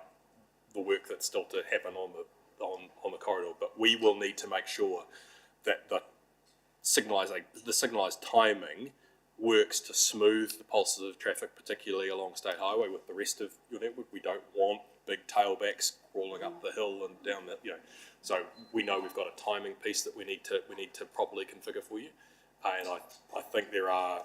the work that's still to happen on the corridor, but we will need to make sure that the signalised timing works to smooth the pulses of traffic, particularly along State Highway with the rest of your network. We don't want big tailbacks crawling up the hill and down the, so we know we've got a timing piece that we need to properly configure for you, and I think there are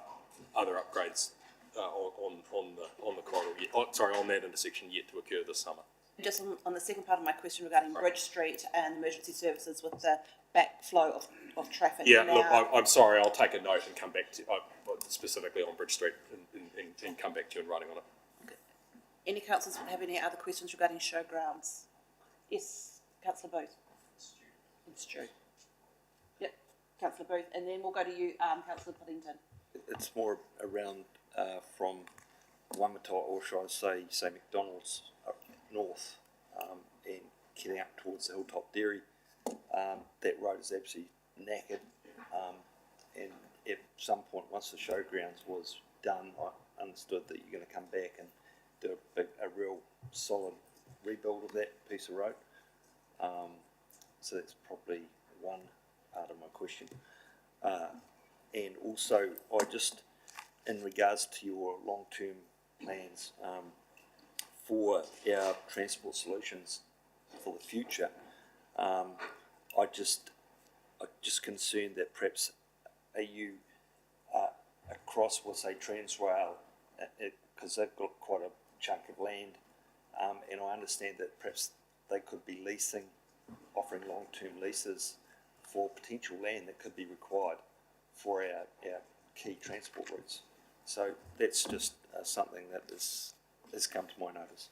other upgrades on the corridor, on that intersection yet to occur this summer. Just on the second part of my question regarding Bridge Street and emergency services with the backflow of traffic. Yeah, now. look, I'm sorry, I'll take a note and come back to specifically on Bridge Street and come back to you in writing on it. Okay. Any councillors have any other questions regarding showgrounds? Yes, Councillor Booth. Stu. Yep, Councillor Booth, and then we'll go to you, Councillor Puddington. It's more around from Wamata, or should I say McDonald's up north, and heading up towards the Hilltop Dairy That road is absolutely knackered. And at some point, once the showgrounds was done, I understood that you're going to come back and do a real solid rebuild of that piece of road. So that's probably one part of my question. And also, in regards to your long-term plans for our transport solutions for the future, I'm just concerned that perhaps are you across with, say, Transrail, because they've got quite a chunk of land, and I understand that perhaps they could be offering long-term leases for potential land that could be required for our key transport routes. So that's just something that has come to my notice.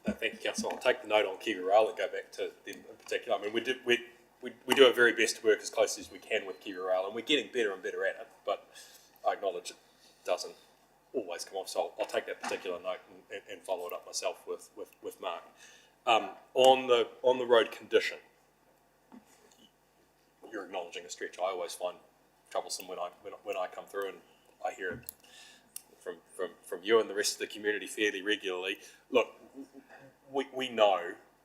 Thank you, Councillor. I'll take the note on Kiwi Rail and go back to them in particular. I mean, we do our very best to work as closely as we can with Kiwi Rail, and we're getting better and better at it, but I acknowledge it doesn't always come off, so I'll take that particular note and follow it up myself with Mark. On the road condition, you're acknowledging a stretch I always find troublesome when I come through, and I hear it from you and the rest of the community fairly regularly. Look, we know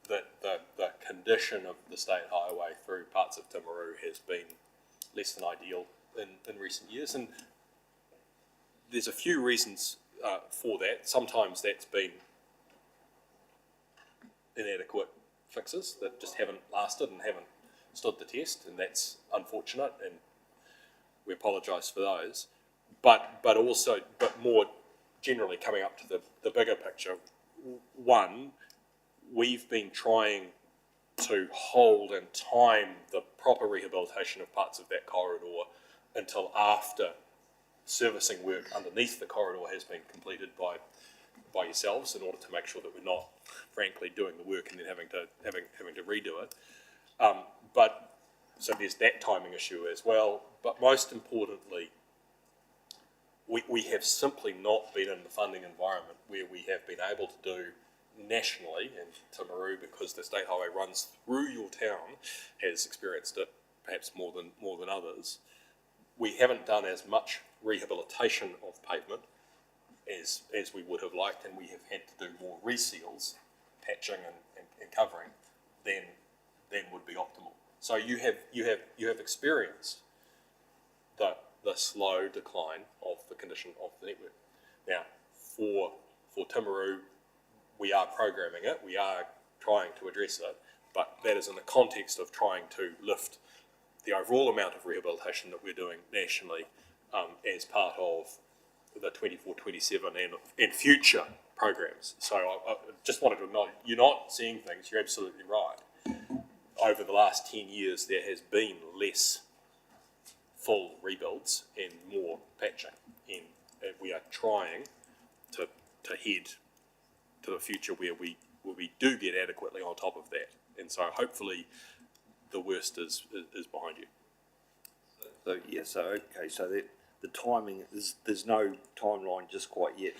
that the condition of the state highway through parts of Timaru has been less than ideal in recent years, and there's a few reasons for that. Sometimes that's been inadequate fixes that just haven't lasted and haven't stood the test, and that's unfortunate, and we apologise for those. But more generally, coming up to the bigger picture, one, we've been trying to hold and time the proper rehabilitation of parts of that corridor until after servicing work underneath the corridor has been completed by yourselves, in order to make sure that we're not, frankly, doing the work and then having to redo it. So there's that timing issue as well. But most importantly, we have simply not been in the funding environment where we have been able to do nationally, and Timaru, because the state highway runs through your town, has experienced it perhaps more than others. We haven't done as much rehabilitation of pavement as we would have liked, and we have had to do more reseals, patching and covering than would be optimal. So you have experienced the slow decline of the condition of the network. Now, for Timaru, we are programming it, we are trying to address it, but that is in the context of trying to lift the overall amount of rehabilitation that we're doing nationally as part of the 24-27 and future programs. So I just wanted to acknowledge, you're not seeing things, you're absolutely right. Over the last 10 years, there has been less full rebuilds and more patching, and we are trying to head to the future where we do get adequately on top of that, and so hopefully the worst is behind you. So the timing there's no timeline just quite yet.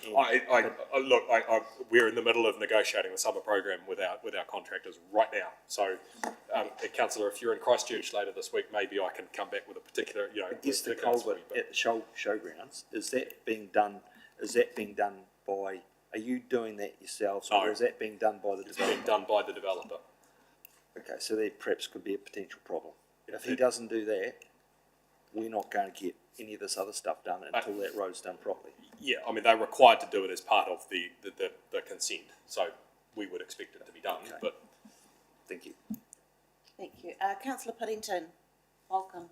We're in the middle of negotiating the summer program with our contractors right now. So, Councillor, if you're in Christchurch later this week, maybe I can come back with a particular, Is the culvert at the showgrounds, is that being done by? Are you doing that yourselves, or is that being done by the developer? It's being done by the developer. Okay, so there perhaps could be a potential problem. If he doesn't do that, we're not going to get any of this other stuff done until that road's done properly. Yeah, I mean, they're required to do it as part of the consent, so we would expect it to be done, Okay. but... Thank you. Thank you. Councillor Puddington, welcome.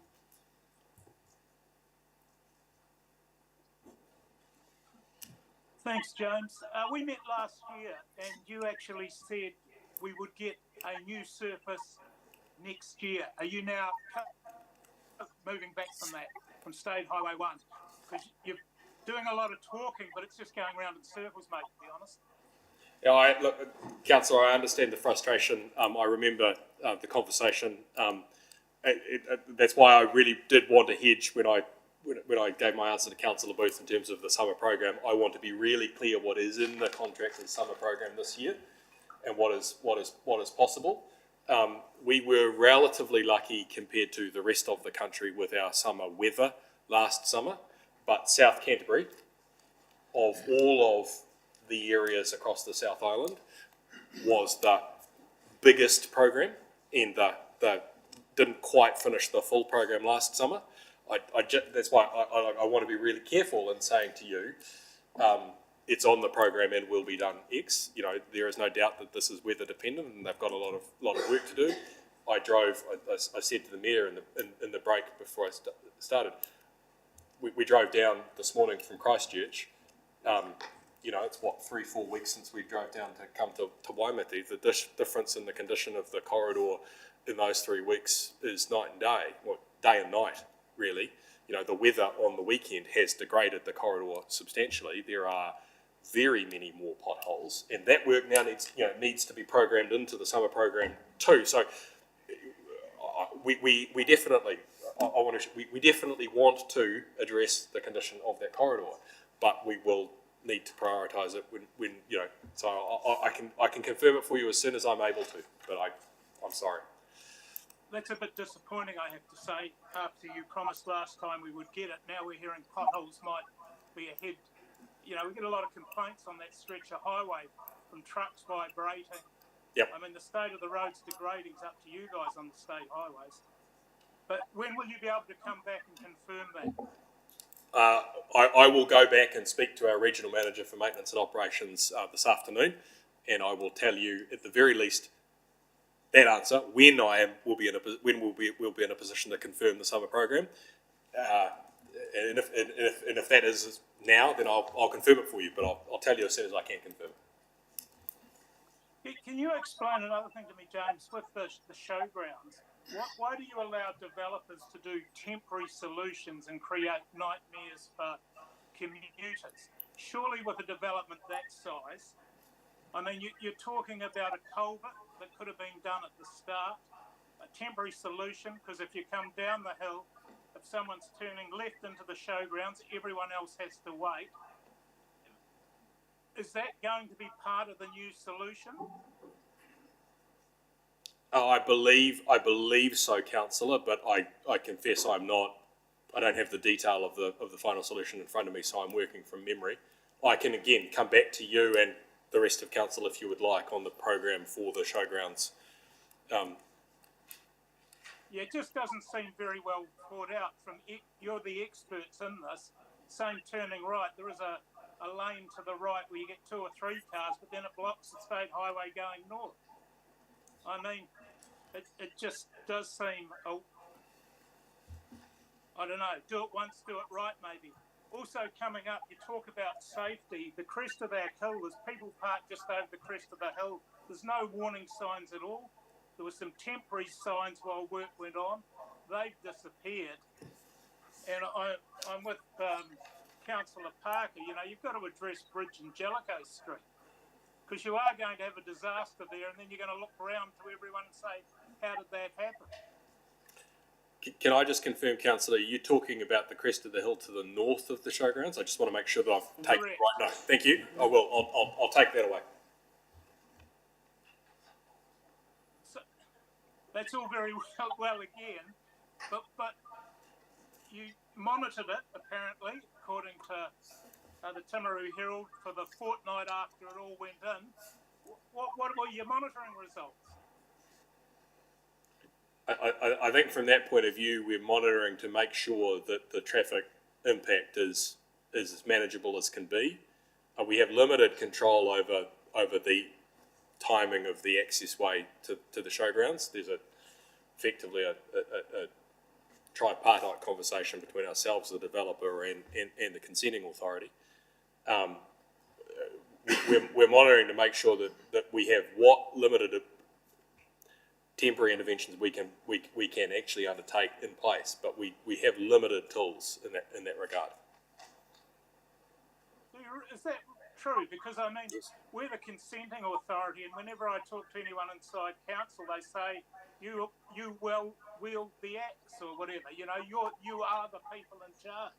Thanks, James. We met last year and you actually said we would get a new surface next year. Are you now moving back from State Highway 1? Because you're doing a lot of talking, but it's just going around in circles, mate, to be honest. Yeah, look, Councillor, I understand the frustration. I remember the conversation. That's why I really did want to hedge when I gave my answer to Councillor Booth in terms of the summer program. I want to be really clear what is in the contract for the summer program this year, and what is possible. We were relatively lucky compared to the rest of the country with our summer weather last summer, but South Canterbury, of all of the areas across the South Island, was the biggest program, and the didn't quite finish the full program last summer. That's why I want to be really careful in saying to you, it's on the program and will be done X. You know, there is no doubt that this is weather dependent, and they've got a lot of work to do. I said to the mayor in the break before I started, we drove down this morning from Christchurch. You know, it's 3-4 weeks since we drove down to come to Waimatea. The difference in the condition of the corridor in those 3 weeks is night and day, well, day and night, really. You know, the weather on the weekend has degraded the corridor substantially. There are very many more potholes, and that work now needs to be programmed into the summer program too. So we definitely we definitely want to address the condition of that corridor, but we will need to prioritise it when you know. So I can confirm it for you as soon as I'm able to, but I'm sorry. That's a bit disappointing, I have to say, after you promised last time we would get it. Now we're hearing potholes might be ahead. You know, we get a lot of complaints on that stretch of highway from trucks vibrating. Yep. I mean, the state of the roads degrading is up to you guys on the state highways. But when will you be able to come back and confirm that? I will go back and speak to our regional manager for maintenance and operations this afternoon, and I will tell you at the very least that answer when we'll be in a position to confirm the summer program. And if that is now, then I'll confirm it for you. But I'll tell you as soon as I can confirm it. Can you explain another thing to me, James, with the showgrounds? Why do you allow developers to do temporary solutions and create nightmares for commuters? Surely with a development that size, I mean, you're talking about a culvert that could have been done at the start, a temporary solution, because if you come down the hill, if someone's turning left into the showgrounds, everyone else has to wait. Is that going to be part of the new solution? I believe so, councillor, but I confess I don't have the detail of the final solution in front of me, so I'm working from memory. I can again come back to you and the rest of council if you would like on the program for the showgrounds. Yeah, it just doesn't seem very well thought out. You're the experts in this. Same turning right, there is a lane to the right where you get 2 or 3 cars, but then it blocks the state highway going north. I mean, it just does seem, I don't know, do it once, do it right maybe. Also coming up, you talk about safety. The crest of our hill, there's people parked just over the crest of the hill. There's no warning signs at all. There were some temporary signs while work went on. They've disappeared. And I'm with Councillor Parker. You know, you've got to address Bridge and Jellicoe Street, because you are going to have a disaster there, and then you're going to look around to everyone and say, how did that happen? Can I just confirm, councillor, you're talking about the crest of the hill to the north of the showgrounds? I just want to make sure that I've taken it right. No, thank you. I will. I'll take that away. So, that's all very well again, but you monitored it, apparently, according to the Timaru Herald, for the fortnight after it all went in. What were your monitoring results? I think from that point of view, we're monitoring to make sure that the traffic impact is as manageable as can be. We have limited control over the timing of the access way to the showgrounds. There's effectively a tripartite conversation between ourselves, the developer, and the consenting authority. We're monitoring to make sure that we have what limited temporary interventions we can actually undertake in place, but we have limited tools in that regard. Is that true? Because I mean, we're the consenting authority, and whenever I talk to anyone inside council, they say you will wield the axe or whatever. You know, you are the people in charge.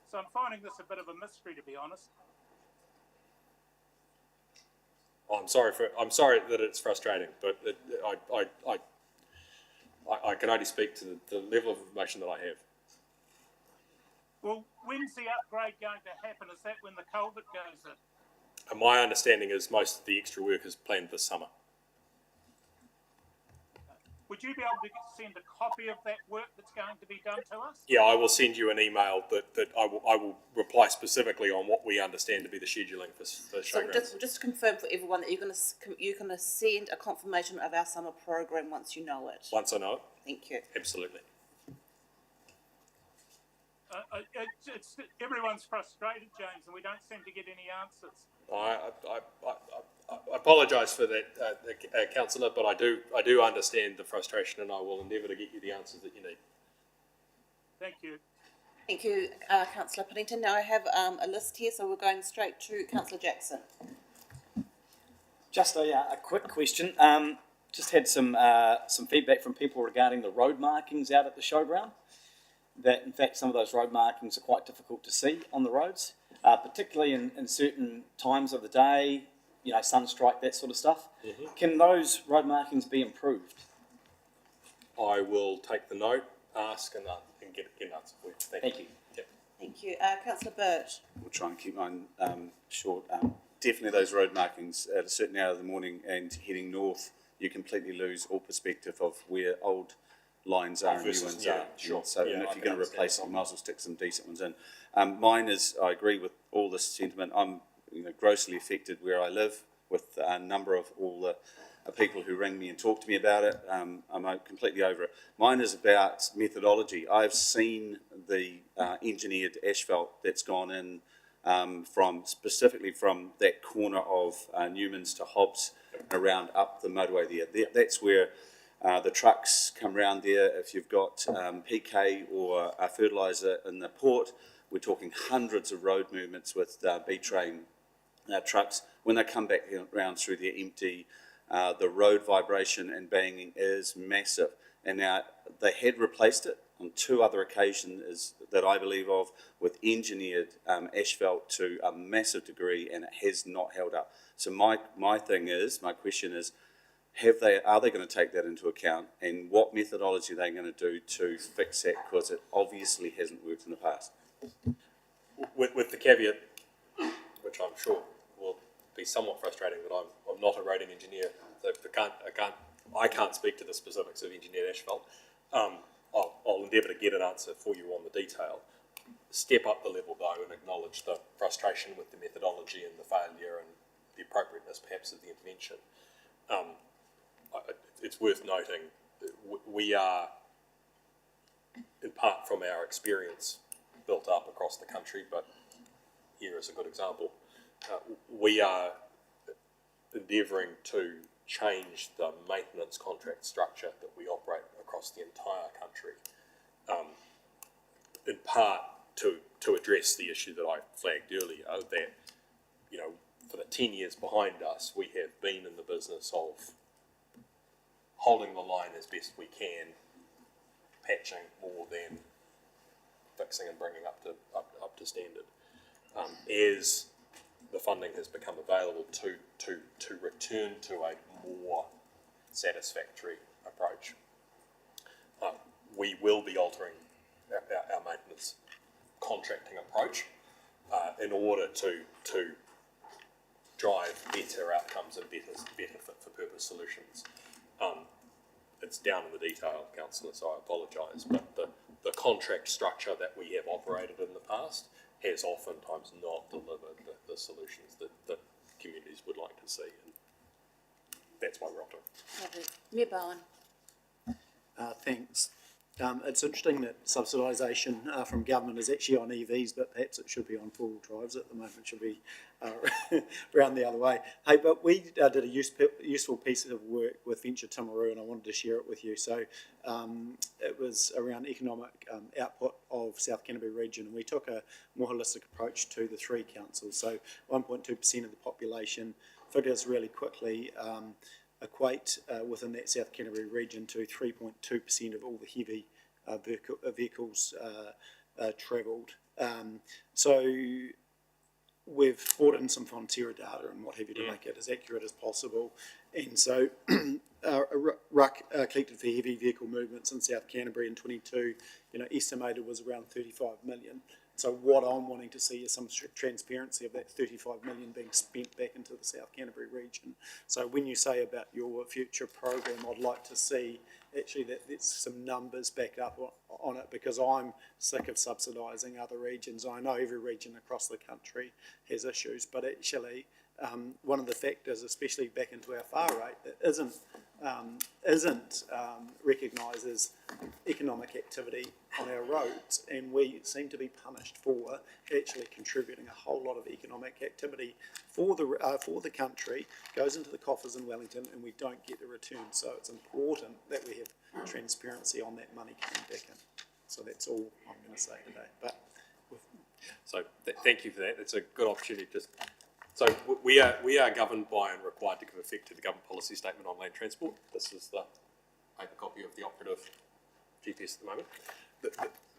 So I'm finding this a bit of a mystery, to be honest. I'm sorry that it's frustrating, but I can only speak to the level of information that I have. Well, when's the upgrade going to happen? Is that when the culvert goes in? And my understanding is most of the extra work is planned this summer. Would you be able to send a copy of that work that's going to be done to us? Yeah, I will send you an email that I will reply specifically on what we understand to be the scheduling for So showgrounds. just to confirm for everyone that you're going to send a confirmation of our summer program once you know it. Once I know it, Thank you. absolutely. Everyone's frustrated, James, and we don't seem to get any answers. I apologise for that, councillor, but I do understand the frustration, and I will endeavour to get you the answers that you need. Thank you. Thank you, Councillor Puddington. Now I have a list here, so we're going straight to Councillor Jackson. Just a quick question. Just had some feedback from people regarding the road markings out at the showground. That in fact some of those road markings are quite difficult to see on the roads, particularly in certain times of the day, you know, sunstrike, that sort of stuff. Mm-hmm. Can those road markings be improved? I will take the note, ask, and get an answer for you. Thank you. Yep. Thank you. Councillor Burt. We'll try and keep mine short. Definitely those road markings at a certain hour of the morning and heading north, you completely lose all perspective of where old lines are and new ones are. Sure. So and if you're going to replace them, you might as well stick some decent ones in. Mine is, I agree with all this sentiment. I'm grossly affected where I live with a number of all the people who ring me and talk to me about it. I'm completely over it. Mine is about methodology. I've seen the engineered asphalt that's gone in specifically from that corner of Newman's to Hobbs around up the motorway there. That's where the trucks come round there. If you've got PK or fertiliser in the port, we're talking hundreds of road movements with B-train trucks. When they come back around through there empty, the road vibration and banging is massive. And now they had replaced it on two other occasions that I believe of with engineered asphalt to a massive degree, and it has not held up. So my question is, are they going to take that into account, and what methodology are they going to do to fix that, because it obviously hasn't worked in the past? With the caveat, which I'm sure will be somewhat frustrating, that I'm not a roading engineer, so I can't speak to the specifics of engineered asphalt. I'll endeavour to get an answer for you on the detail. Step up the level though and acknowledge the frustration with the methodology and the failure and the appropriateness perhaps of the intervention. It's worth noting that we are, in part from our experience, built up across the country, but here is a good example. We are endeavouring to change the maintenance contract structure that we operate across the entire country, in part to address the issue that I flagged earlier, that, you know, for the 10 years behind us, we have been in the business of holding the line as best we can, patching more than fixing and bringing up to standard. As the funding has become available to return to a more satisfactory approach, we will be altering our maintenance contracting approach in order to drive better outcomes and better fit-for-purpose solutions. It's down in the detail, Councillor, so I apologise, but the contract structure that we have operated in the past has oftentimes not delivered the solutions that communities would like to see, and that's why we're opting. Lovely. Mayor Bowen. Thanks. It's interesting that subsidisation from government is actually on EVs, but perhaps it should be on four-wheel drives at the moment. It should be around the other way. Hey, but we did a useful piece of work with Venture Timaru, and I wanted to share it with you. So it was around economic output of South Canterbury region, and we took a more holistic approach to the three councils. So 1.2% of the population, figures really quickly, equate within that South Canterbury region to 3.2% of all the heavy vehicles travelled. So we've brought in some Fonterra data and what have you to make it as accurate as possible. And so RUC collected for heavy vehicle movements in South Canterbury in 22, estimated was around 35 million. So what I'm wanting to see is some transparency of that 35 million being spent back into the South Canterbury region. So when you say about your future program, I'd like to see actually that there's some numbers backed up on it, because I'm sick of subsidising other regions. I know every region across the country has issues, but actually one of the factors, especially back into our far rate, that isn't recognised as economic activity on our roads, and we seem to be punished for actually contributing a whole lot of economic activity for the country, goes into the coffers in Wellington, and we don't get the return. So it's important that we have transparency on that money coming back in. So that's all I'm going to say today. But So thank you for that. It's a good opportunity. So we are governed by and required to give effect to the government policy statement on land transport. This is the paper copy of the operative GPS at the moment.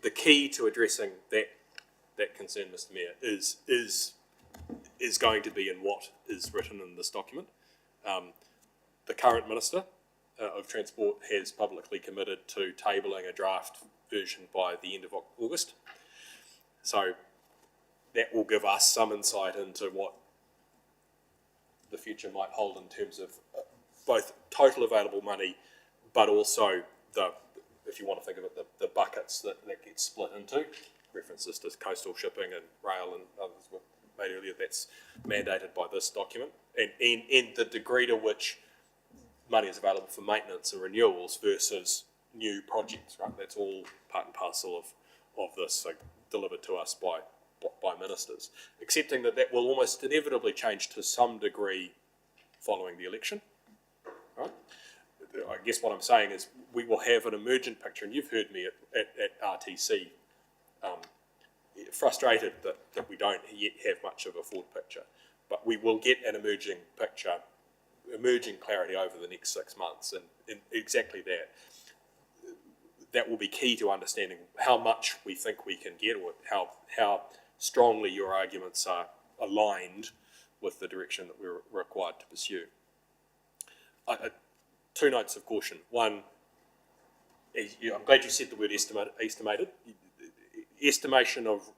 The key to addressing that concern, Mr. Mayor, is going to be in what is written in this document. The current Minister of Transport has publicly committed to tabling a draft version by the end of August. So that will give us some insight into what the future might hold in terms of both total available money, but also if you want to think of it, the buckets that get split into. References to coastal shipping and rail and others were made earlier. That's mandated by this document, and the degree to which money is available for maintenance and renewals versus new projects. Right, that's all part and parcel of this, so delivered to us by ministers, accepting that will almost inevitably change to some degree following the election. Right? I guess what I'm saying is we will have an emergent picture, and you've heard me at RTC frustrated that we don't yet have much of a forward picture, but we will get an emerging picture, emerging clarity over the next 6 months, and exactly that will be key to understanding how much we think we can get, or how strongly your arguments are aligned with the direction that we're required to pursue. Two notes of caution. One, I'm glad you said the word estimated. Estimation of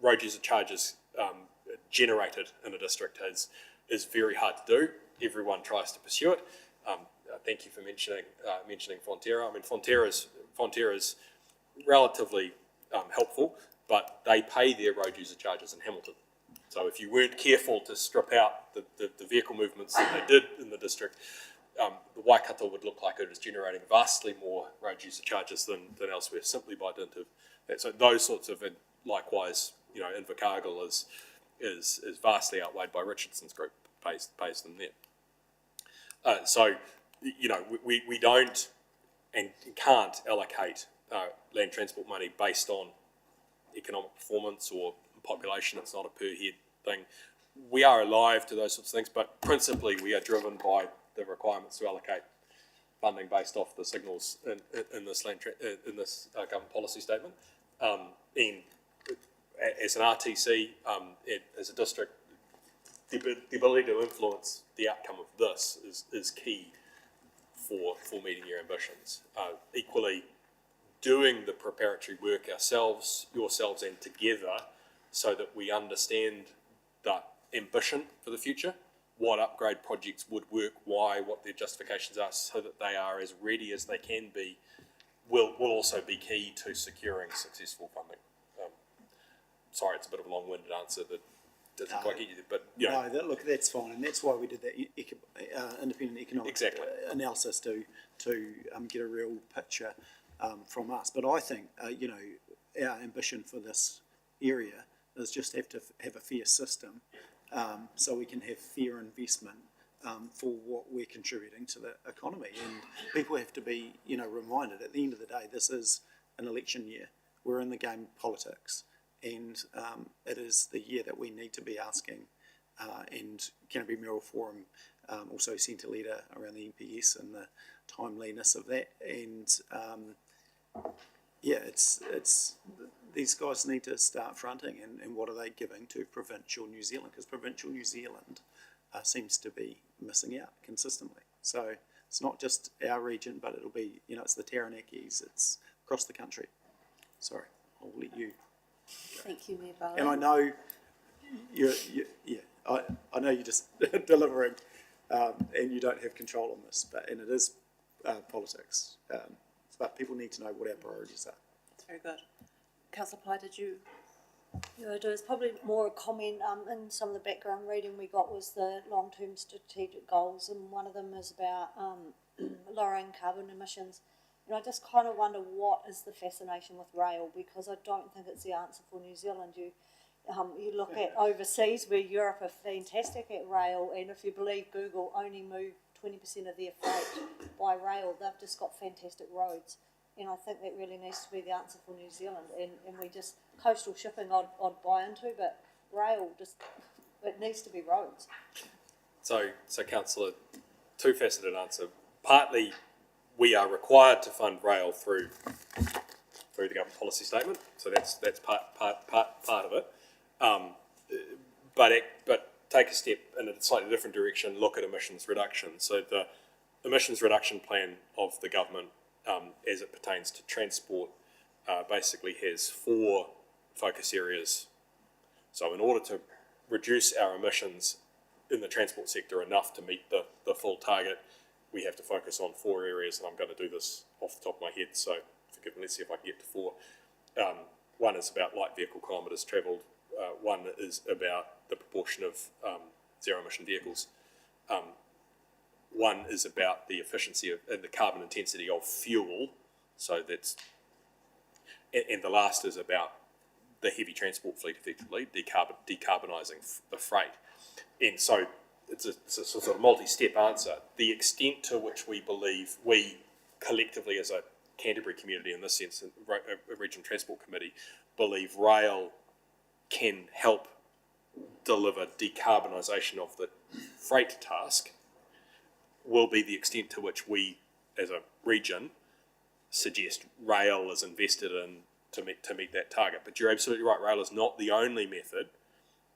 road user charges generated in a district is very hard to do. Everyone tries to pursue it. Thank you for mentioning Fonterra. I mean, Fonterra's relatively helpful, but they pay their road user charges in Hamilton. So if you weren't careful to strip out the vehicle movements that they did in the district, the Waikato would look like it is generating vastly more road user charges than elsewhere, simply by dint of that. So those sorts of, and likewise, Invercargill is vastly outweighed by Richardson's group pays them there. So we don't and can't allocate land transport money based on economic performance or population. It's not a per head thing. We are alive to those sorts of things, but principally we are driven by the requirements to allocate funding based off the signals in this government policy statement. And as an RTC, as a district, the ability to influence the outcome of this is key for meeting your ambitions. Equally, doing the preparatory work yourselves and together, so that we understand the ambition for the future, what upgrade projects would work, why, what their justifications are, so that they are as ready as they can be, will also be key to securing successful funding. Sorry, it's a bit of a long-winded answer that doesn't quite get you there, but No, that's fine, and that's why we did that independent economic analysis to get a real picture from us. But I think our ambition for this area is just have to have a fair system, so we can have fair investment for what we're contributing to the economy. And people have to be reminded at the end of the day, this is an election year. We're in the game of politics, and it is the year that we need to be asking, and Canterbury Mayoral Forum also sent a letter around the NPS and the timeliness of that. And it's these guys need to start fronting, and what are they giving to provincial New Zealand? Because provincial New Zealand seems to be missing out consistently. So it's not just our region, but it'll be, it's the Taranakis, it's across the country. Sorry, I'll let you. Thank you, Mayor Bowen. And I know I know you're just delivering, and you don't have control on this, and it is politics. But people need to know what our priorities are. That's very good. Councillor Pye, did you? Yeah, I do. It's probably more a comment. In some of the background reading we got was the long-term strategic goals, and one of them is about lowering carbon emissions. And I just kind of wonder what is the fascination with rail, because I don't think it's the answer for New Zealand. You look at overseas where Europe are fantastic at rail, and if you believe Google only move 20% of their freight by rail, they've just got fantastic roads. And I think that really needs to be the answer for New Zealand. And we just, coastal shipping I'd buy into, but rail it needs to be roads. So Councillor, two-faceted answer. Partly, we are required to fund rail through the government policy statement, so that's part of it. But take a step in a slightly different direction. Look at emissions reduction. So the emissions reduction plan of the government, as it pertains to transport, basically has 4 focus areas. So in order to reduce our emissions in the transport sector enough to meet the full target, we have to focus on 4 areas, and I'm going to do this off the top of my head, so forgive me, let's see if I can get to 4. One is about light vehicle kilometres travelled. One is about the proportion of zero emission vehicles. One is about the efficiency of and the carbon intensity of fuel. So that's, and the last is about the heavy transport fleet, effectively decarbonising the freight. And so it's a sort of multi-step answer. The extent to which we believe, we collectively as a Canterbury community in this sense, a Regional Transport Committee, believe rail can help deliver decarbonisation of the freight task, will be the extent to which we as a region suggest rail is invested in to meet that target. But you're absolutely right, rail is not the only method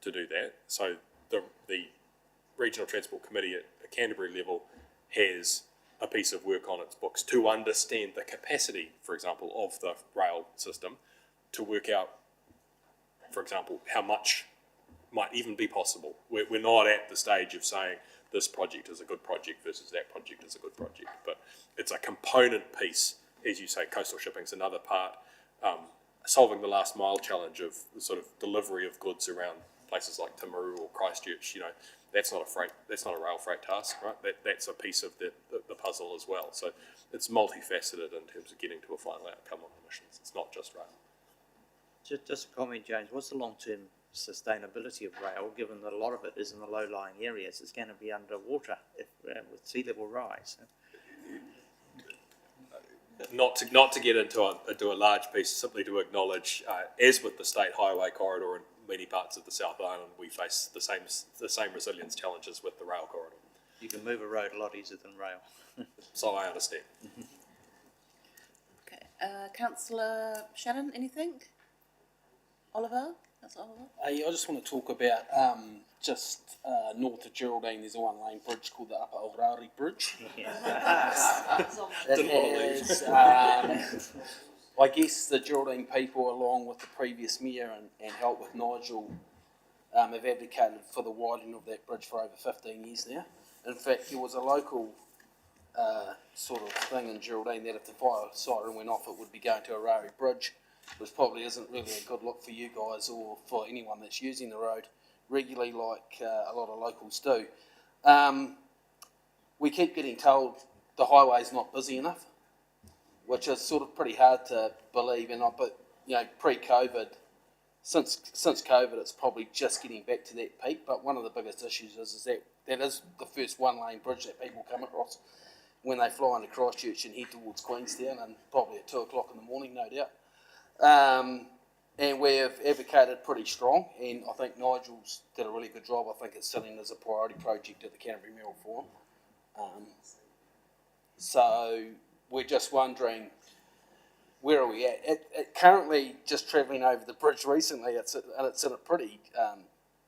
to do that. So the Regional Transport Committee at the Canterbury level has a piece of work on its books to understand the capacity, for example, of the rail system, to work out, for example, how much might even be possible. We're not at the stage of saying this project is a good project versus that project is a good project, but it's a component piece. As you say, coastal shipping is another part. Solving the last mile challenge of the sort of delivery of goods around places like Timaru or Christchurch, that's not a rail freight task, right? That's a piece of the puzzle as well. So it's multifaceted in terms of getting to a final outcome on emissions. It's not just rail. Just a comment, James. What's the long-term sustainability of rail, given that a lot of it is in the low-lying areas? It's going to be underwater with sea level rise. Not to get into a large piece, simply to acknowledge, as with the state highway corridor in many parts of the South Island, we face the same resilience challenges with the rail corridor. You can move a road a lot easier than rail. So I understand. Okay, Councillor Shannon, anything? Oliver? Councillor Oliver? I just want to talk about north of Geraldine. There's a one-lane bridge called the Upper Aurari Bridge. Didn't want to leave. I guess the Geraldine people, along with the previous mayor and help with Nigel, have advocated for the widening of that bridge for over 15 years now. In fact, there was a local sort of thing in Geraldine that if the fire siren went off, it would be going to Aurari Bridge, which probably isn't really a good look for you guys or for anyone that's using the road regularly, like a lot of locals do. We keep getting told the highway's not busy enough, which is sort of pretty hard to believe. But pre-COVID, since COVID, it's probably just getting back to that peak. But one of the biggest issues is that is the first one-lane bridge that people come across when they fly into Christchurch and head towards Queenstown, and probably at 2 o'clock in the morning, no doubt. And we've advocated pretty strong, and I think Nigel's did a really good job. I think it's sitting as a priority project at the Canterbury Mayoral Forum. So we're just wondering, where are we at? Currently, just travelling over the bridge recently, it's in a pretty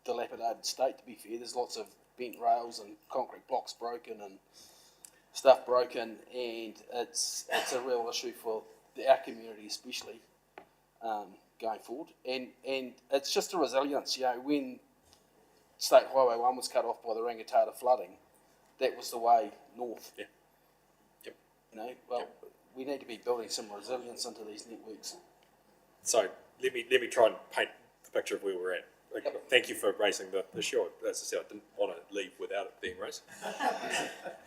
dilapidated state, to be fair. There's lots of bent rails and concrete blocks broken and stuff broken, and it's a real issue for our community especially going forward. And it's just a resilience, you know, when State Highway 1 was cut off by the Rangitata flooding, that was the way north. Yeah. Yep. You know, well, we need to be building some resilience into these networks. So let me try and paint the picture of where we're at. Thank you for raising the issue. As I said, I didn't want to leave without it being raised.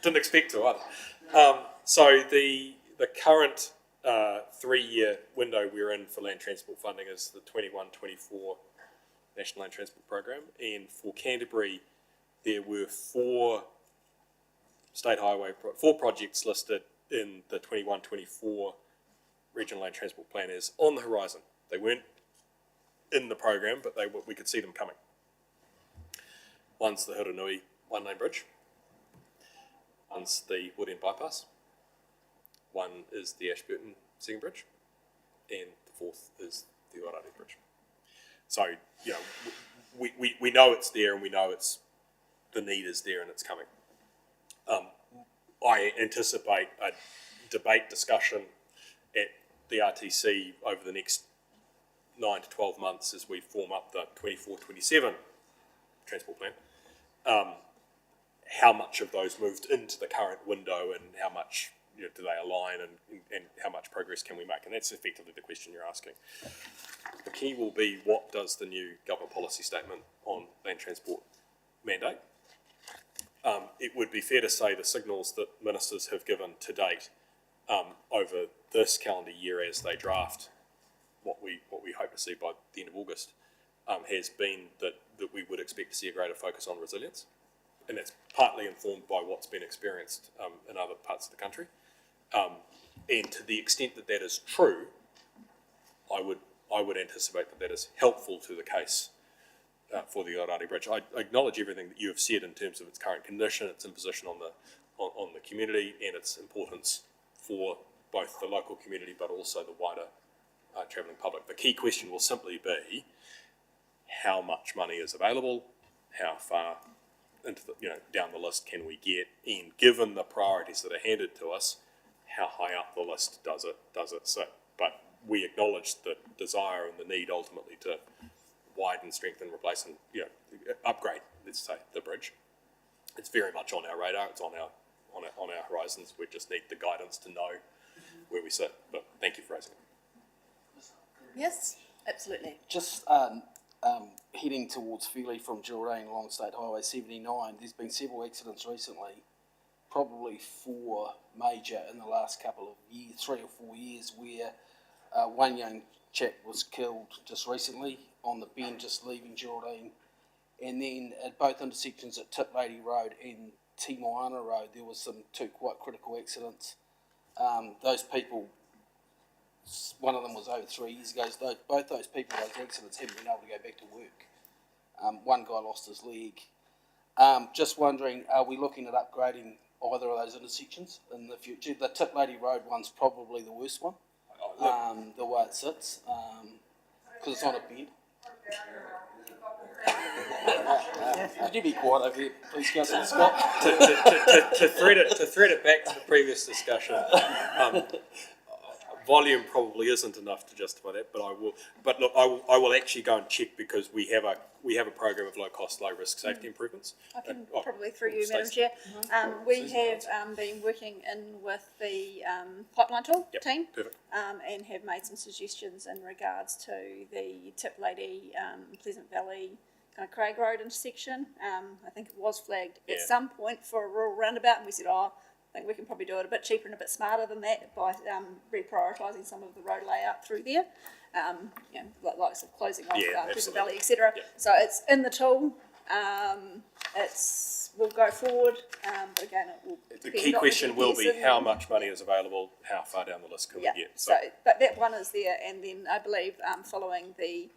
Didn't expect to either. So the current 3-year window we're in for land transport funding is the 21-24 National Land Transport Program, and for Canterbury there were four projects listed in the 21-24 Regional Land Transport Plan as on the horizon. They weren't in the program, but we could see them coming. One's the Hiranui one-lane bridge. One's the Wood End bypass. One is the Ashburton second bridge, and the fourth is the Ōrāre bridge. So, you know, we know it's there, and we know the need is there, and it's coming. I anticipate a debate discussion at the RTC over the next 9 to 12 months as we form up the 24-27 transport plan. How much of those moved into the current window, and how much, you know, do they align, and how much progress can we make? And that's effectively the question you're asking. The key will be, what does the new government policy statement on land transport mandate? It would be fair to say the signals that ministers have given to date over this calendar year as they draft what we hope to see by the end of August has been that we would expect to see a greater focus on resilience, and that's partly informed by what's been experienced in other parts of the country. And to the extent that that is true, I would anticipate that is helpful to the case for the Ōrāre Bridge. I acknowledge everything that you have said in terms of its current condition, its imposition on the community, and its importance for both the local community but also the wider travelling public. The key question will simply be how much money is available, how far into down the list can we get, and given the priorities that are handed to us, how high up the list does it sit? But we acknowledge the desire and the need ultimately to widen, strengthen, replace, and upgrade, let's say, the bridge. It's very much on our radar. It's on our horizons. We just need the guidance to know where we sit. But thank you for raising it. Yes, absolutely. Just heading towards Feely from Geraldine along State Highway 79, there's been several accidents recently, probably 4 major in the last couple of years, 3 or 4 years, where one young chap was killed just recently on the bend just leaving Geraldine, and then at both intersections at Tip Lady Road and Te Moana Road there was 2 quite critical accidents. Those people, one of them was over 3 years ago, so both those people, those accidents, haven't been able to go back to work. One guy lost his leg. Just wondering, are we looking at upgrading either of those intersections in the future? The Tip Lady Road one's probably the worst one, the way it sits, because it's on a bend. Could you be quiet over here, please, Councillor Scott? to thread it back to the previous discussion, volume probably isn't enough to justify that, but I will. But look, I will actually go and check, because we have a program of low cost, low risk safety improvements. I can probably through you, Madam Chair. We have been working in with the pipeline tool team, and have made some suggestions in regards to the Tip Lady, Pleasant Valley, kind of Craig Road intersection. I think it was flagged at some point for a rural roundabout, and we said, I think we can probably do it a bit cheaper and a bit smarter than that by reprioritising some of the road layout through there. Like closing off Pleasant Valley, etc. So it's in the tool. We'll go forward, but again, it will. The key question will be how much money is available, how far down the list can we get. So, but that one is there, and then I believe following the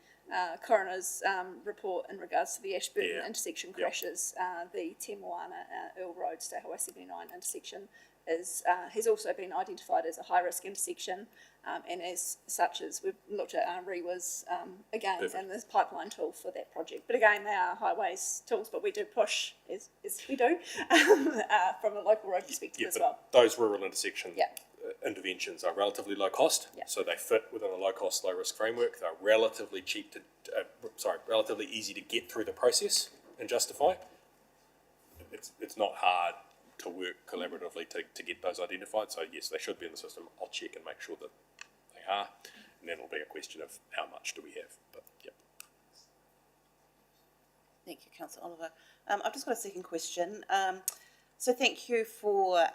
coroner's report in regards to the Ashburton intersection crashes, the Te Moana Earl Road State Highway 79 intersection has also been identified as a high-risk intersection, and as such as we've looked at REWA's again, Perfect. and this pipeline tool for that project. But again, they are highways tools, but we do push, as we do, from a local road perspective Yeah, as but well. those rural intersection Yeah. interventions are relatively low cost, Yeah. so they fit within a low cost, low risk framework. They're relatively relatively easy to get through the process and justify. It's not hard to work collaboratively to get those identified. So yes, they should be in the system. I'll check and make sure that they are, and then it'll be a question of how much do we have. But yeah. Thank you, Councillor Oliver. I've just got a second question. So thank you for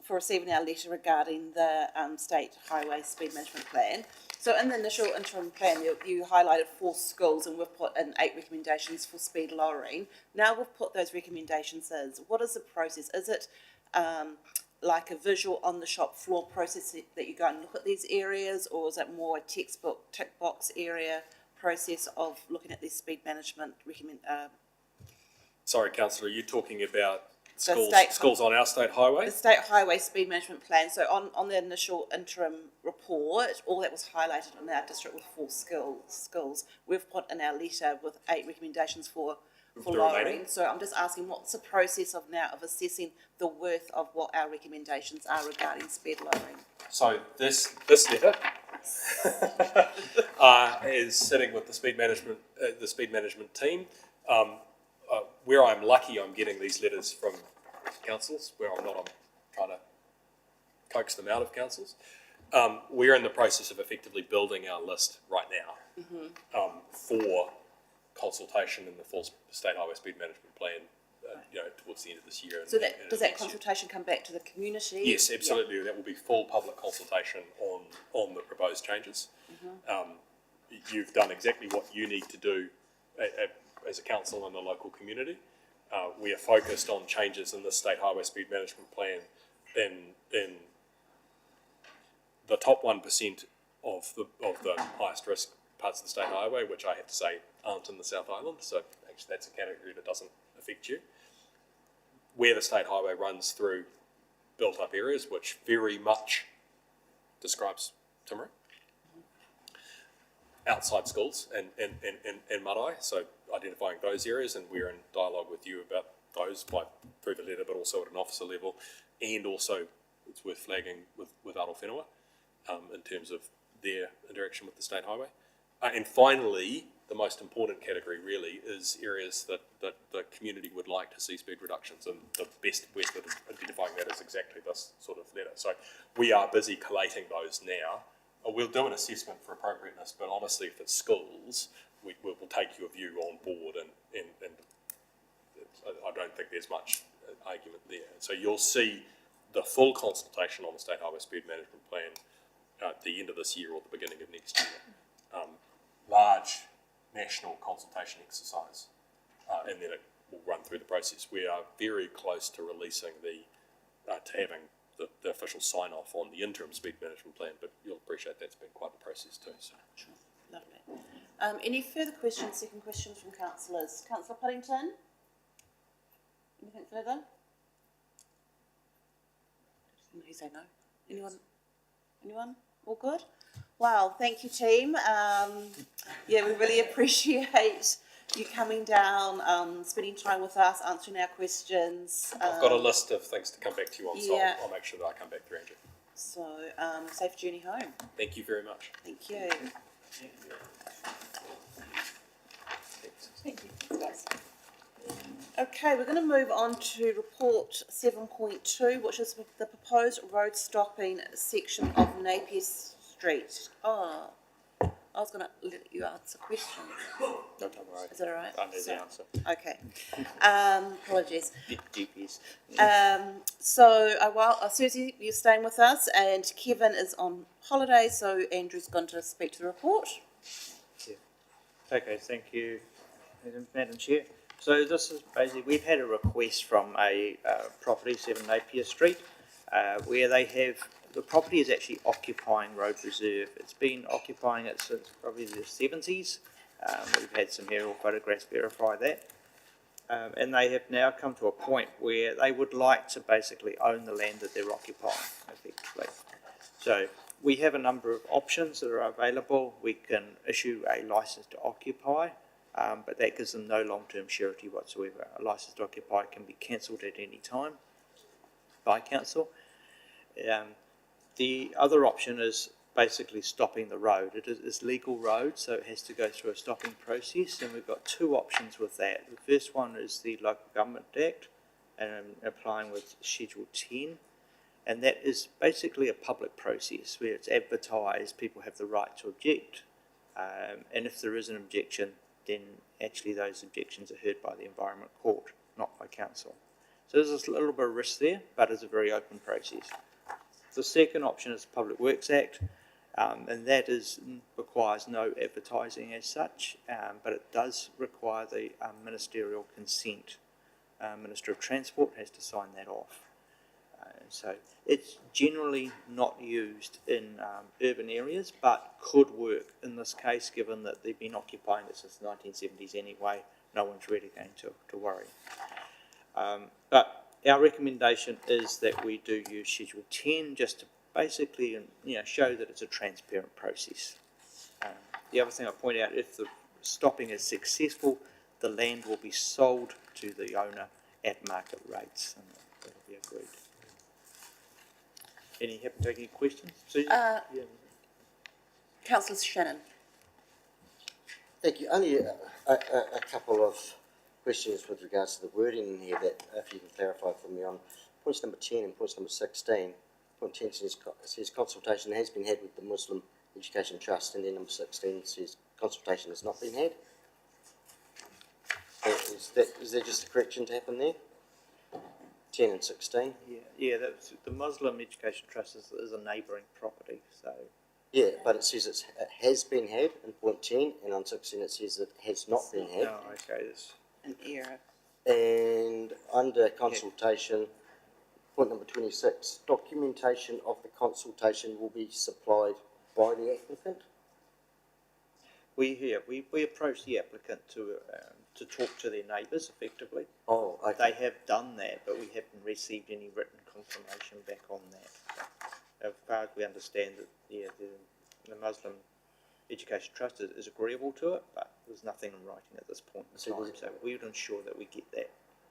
receiving our letter regarding the State Highway Speed Management Plan. So in the initial interim plan, you highlighted 4 schools, and we've put in 8 recommendations for speed lowering. Now we've put those recommendations in. What is the process? Is it like a visual on the shop floor process that you go and look at these areas, or is it more a textbook tick box area process of looking at these speed management Sorry, Councillor, are you talking about The schools on our state highway? The State Highway Speed Management Plan. So on the initial interim report, all that was highlighted in our district with 4 schools. We've put in our letter with 8 recommendations for The lowering. remaining? So I'm just asking, what's the process of assessing the worth of what our recommendations are regarding speed lowering? So this letter is sitting with the speed management team. Where I'm lucky, I'm getting these letters from councils. Where I'm not, I'm trying to coax them out of councils. We're in the process of effectively building our list right now for consultation in the full State Highway Speed Management Plan. Towards the end of this year. So does that consultation come back to the community? Yes, absolutely. Yeah. That will be full public consultation on the proposed changes. You've done exactly what you need to do as a council in the local community. We are focused on changes in the State Highway Speed Management Plan in the top 1% of the highest risk parts of the state highway, which I have to say aren't in the South Island. So actually, that's a category that doesn't affect you. Where the state highway runs through built-up areas, which very much describes Timaru, outside schools and marae, so identifying those areas, and we're in dialogue with you about those through the letter, but also at an officer level, and also it's worth flagging with Aroa Whenua in terms of their interaction with the state highway. And finally, the most important category really is areas that the community would like to see speed reductions, and the best way of identifying that is exactly this sort of letter. So we are busy collating those now. We'll do an assessment for appropriateness, but honestly, if it's schools, we'll take your view on board, and I don't think there's much argument there. So you'll see the full consultation on the State Highway Speed Management Plan at the end of this year or the beginning of next year. Large national consultation exercise, and then it will run through the process. We are very close to releasing to having the official sign-off on the interim speed management plan, but you'll appreciate that's been quite a process too. So. Sure. Lovely. Any further questions, second questions from councillors? Councillor Puddington? Anything further? You say no. Anyone? All good? Wow, thank you, team. We really appreciate you coming down, spending time with us, answering our questions. I've got a list of things to come back to you on, so I'll make sure that I come back through, Andrew. So, safe journey home. Thank you very much. Thank you. Thank you, guys. Okay, we're going to move on to report 7.2, which is the proposed road stopping section of Napier Street. Oh, I was going to let you answer questions. No, don't worry. Is that all right? I know the answer. Okay. Apologies. GPs. Susie, you're staying with us, and Kevin is on holiday, so Andrew's going to speak to the report. Yeah. Okay, thank you, Madam Chair. So this is basically, we've had a request from a property, 7 Napier Street, where they have, the property is actually occupying road reserve. It's been occupying it since probably the 70s. We've had some aerial photographs verify that. And they have now come to a point where they would like to basically own the land that they're occupying, effectively. So we have a number of options that are available. We can issue a licence to occupy, but that gives them no long-term surety whatsoever. A licence to occupy can be cancelled at any time by council. The other option is basically stopping the road. It is legal road, so it has to go through a stopping process, and we've got two options with that. The first one is the Local Government Act, and applying with Schedule 10, and that is basically a public process where it's advertised, people have the right to object, and if there is an objection, then actually those objections are heard by the Environment Court, not by council. So there's a little bit of risk there, but it's a very open process. The second option is the Public Works Act, and that requires no advertising as such, but it does require the ministerial consent. Minister of Transport has to sign that off. So it's generally not used in urban areas, but could work in this case, given that they've been occupying it since the 1970s anyway. No one's really going to worry. But our recommendation is that we do use Schedule 10 just to basically, show that it's a transparent process. The other thing I point out, if the stopping is successful, the land will be sold to the owner at market rates, and that will be agreed. Any happy to take any questions? Susan? Councillor Shannon. Thank you. Only a couple of questions with regards to the wording in here that, if you can clarify for me on points number 10 and points number 16. Point 10 says consultation has been had with the Muslim Education Trust, and then number 16 says consultation has not been had. Is there just a correction to happen there? 10 and 16? Yeah, that's, the Muslim Education Trust is a neighbouring property, so... Yeah, but it says it has been had in point 10, and on 16 it says it has not been had. Oh, okay, that's... An error. And under consultation, point number 26, documentation of the consultation will be supplied by the applicant? We approached the applicant to talk to their neighbours effectively. Oh, okay. They have done that, but we haven't received any written confirmation back on that. As far as we understand that, the Muslim Education Trust is agreeable to it, but there's nothing in writing at this point in time. So we would ensure that we get that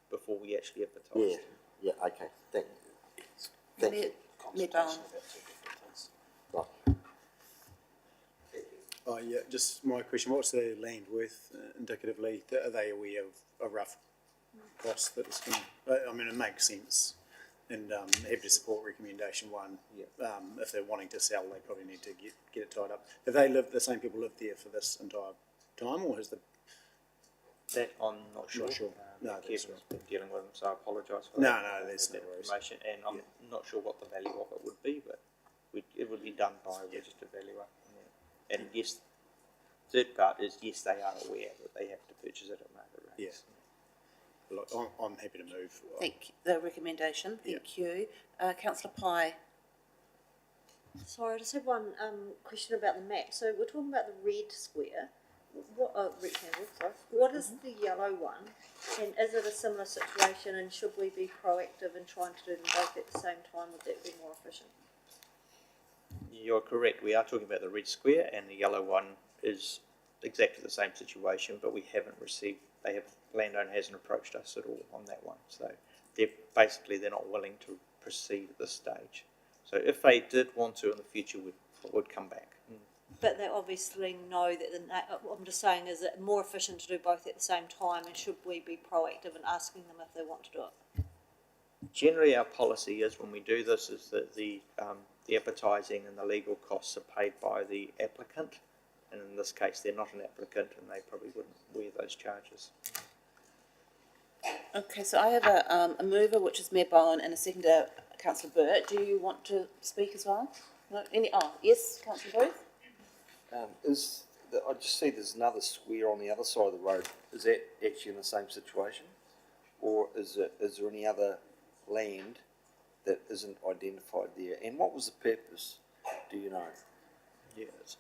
before we actually advertise. Yeah, okay. Thank you. Right. Oh, yeah, just my question, what's the land worth indicatively? Are they aware of a rough cost that it's going to, I mean, it makes sense, and happy to support recommendation 1. If they're wanting to sell, they probably need to get it tied up. Have the same people lived there for this entire time, or has the... That I'm not sure. No, Kevin's been dealing with them, so I apologise for No, that no worries. information, and I'm not sure what the value of it would be, but it would be done by a registered valuer. And yes, third part is, yes, they are aware that they have to purchase it at market rates. Yeah. Look, I'm happy to move. Thank the recommendation. Thank you. Councillor Pye. Sorry, I just have one question about the map. So we're talking about the red square, rectangle, sorry. What is the yellow one? And is it a similar situation, and should we be proactive in trying to do them both at the same time? Would that be more efficient? You're correct. We are talking about the red square, and the yellow one is exactly the same situation, but we haven't received, landowner hasn't approached us at all on that one. So they're not willing to proceed at this stage. So if they did want to in the future, would come back. But they obviously know that I'm just saying, is it more efficient to do both at the same time, and should we be proactive in asking them if they want to do it? Generally, our policy is, when we do this, is that the advertising and the legal costs are paid by the applicant, and in this case they're not an applicant and they probably wouldn't wear those charges. Okay, so I have a mover, which is Mayor Bowen, and a seconder, Councillor Burt. Do you want to speak as well? No? Yes, Councillor Booth? I just see there's another square on the other side of the road. Is that actually in the same situation? Or is there any other land that isn't identified there? And what was the purpose? Do you know? Yes.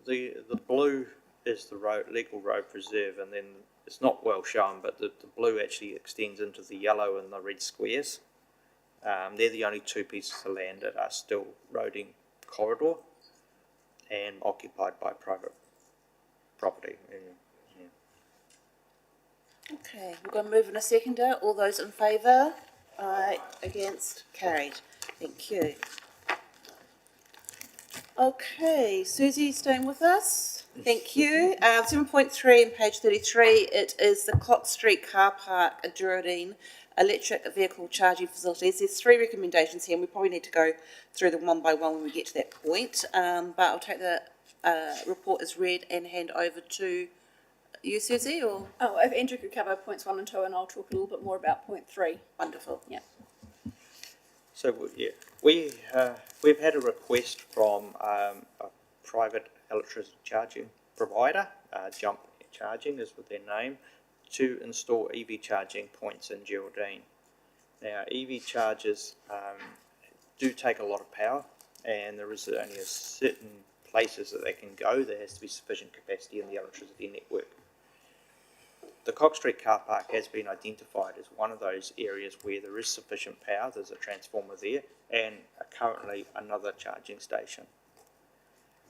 The blue is the road, legal road preserve, and then it's not well shown, but the blue actually extends into the yellow and the red squares. They're the only two pieces of land that are still roading corridor and occupied by private property. Okay, we're going to move in a seconder. All those in favour? Aye. Against? Carried. Thank you. Okay, Susie, staying with us? Thank you. 7.3 on page 33, it is the Cox Street car park at Geraldine electric vehicle charging facilities. There's 3 recommendations here, and we probably need to go through them one by one when we get to that point. But I'll take the report as read and hand over to you, Susie, or? Oh, if Andrew could cover points 1 and 2, and I'll talk a little bit more about point 3. Wonderful. Yeah. So we've had a request from a private electricity charging provider, Jump Charging is with their name, to install EV charging points in Geraldine. Now, EV chargers do take a lot of power, and there is only a certain places that they can go. There has to be sufficient capacity in the electricity network. The Cox Street car park has been identified as one of those areas where there is sufficient power. There's a transformer there and currently another charging station.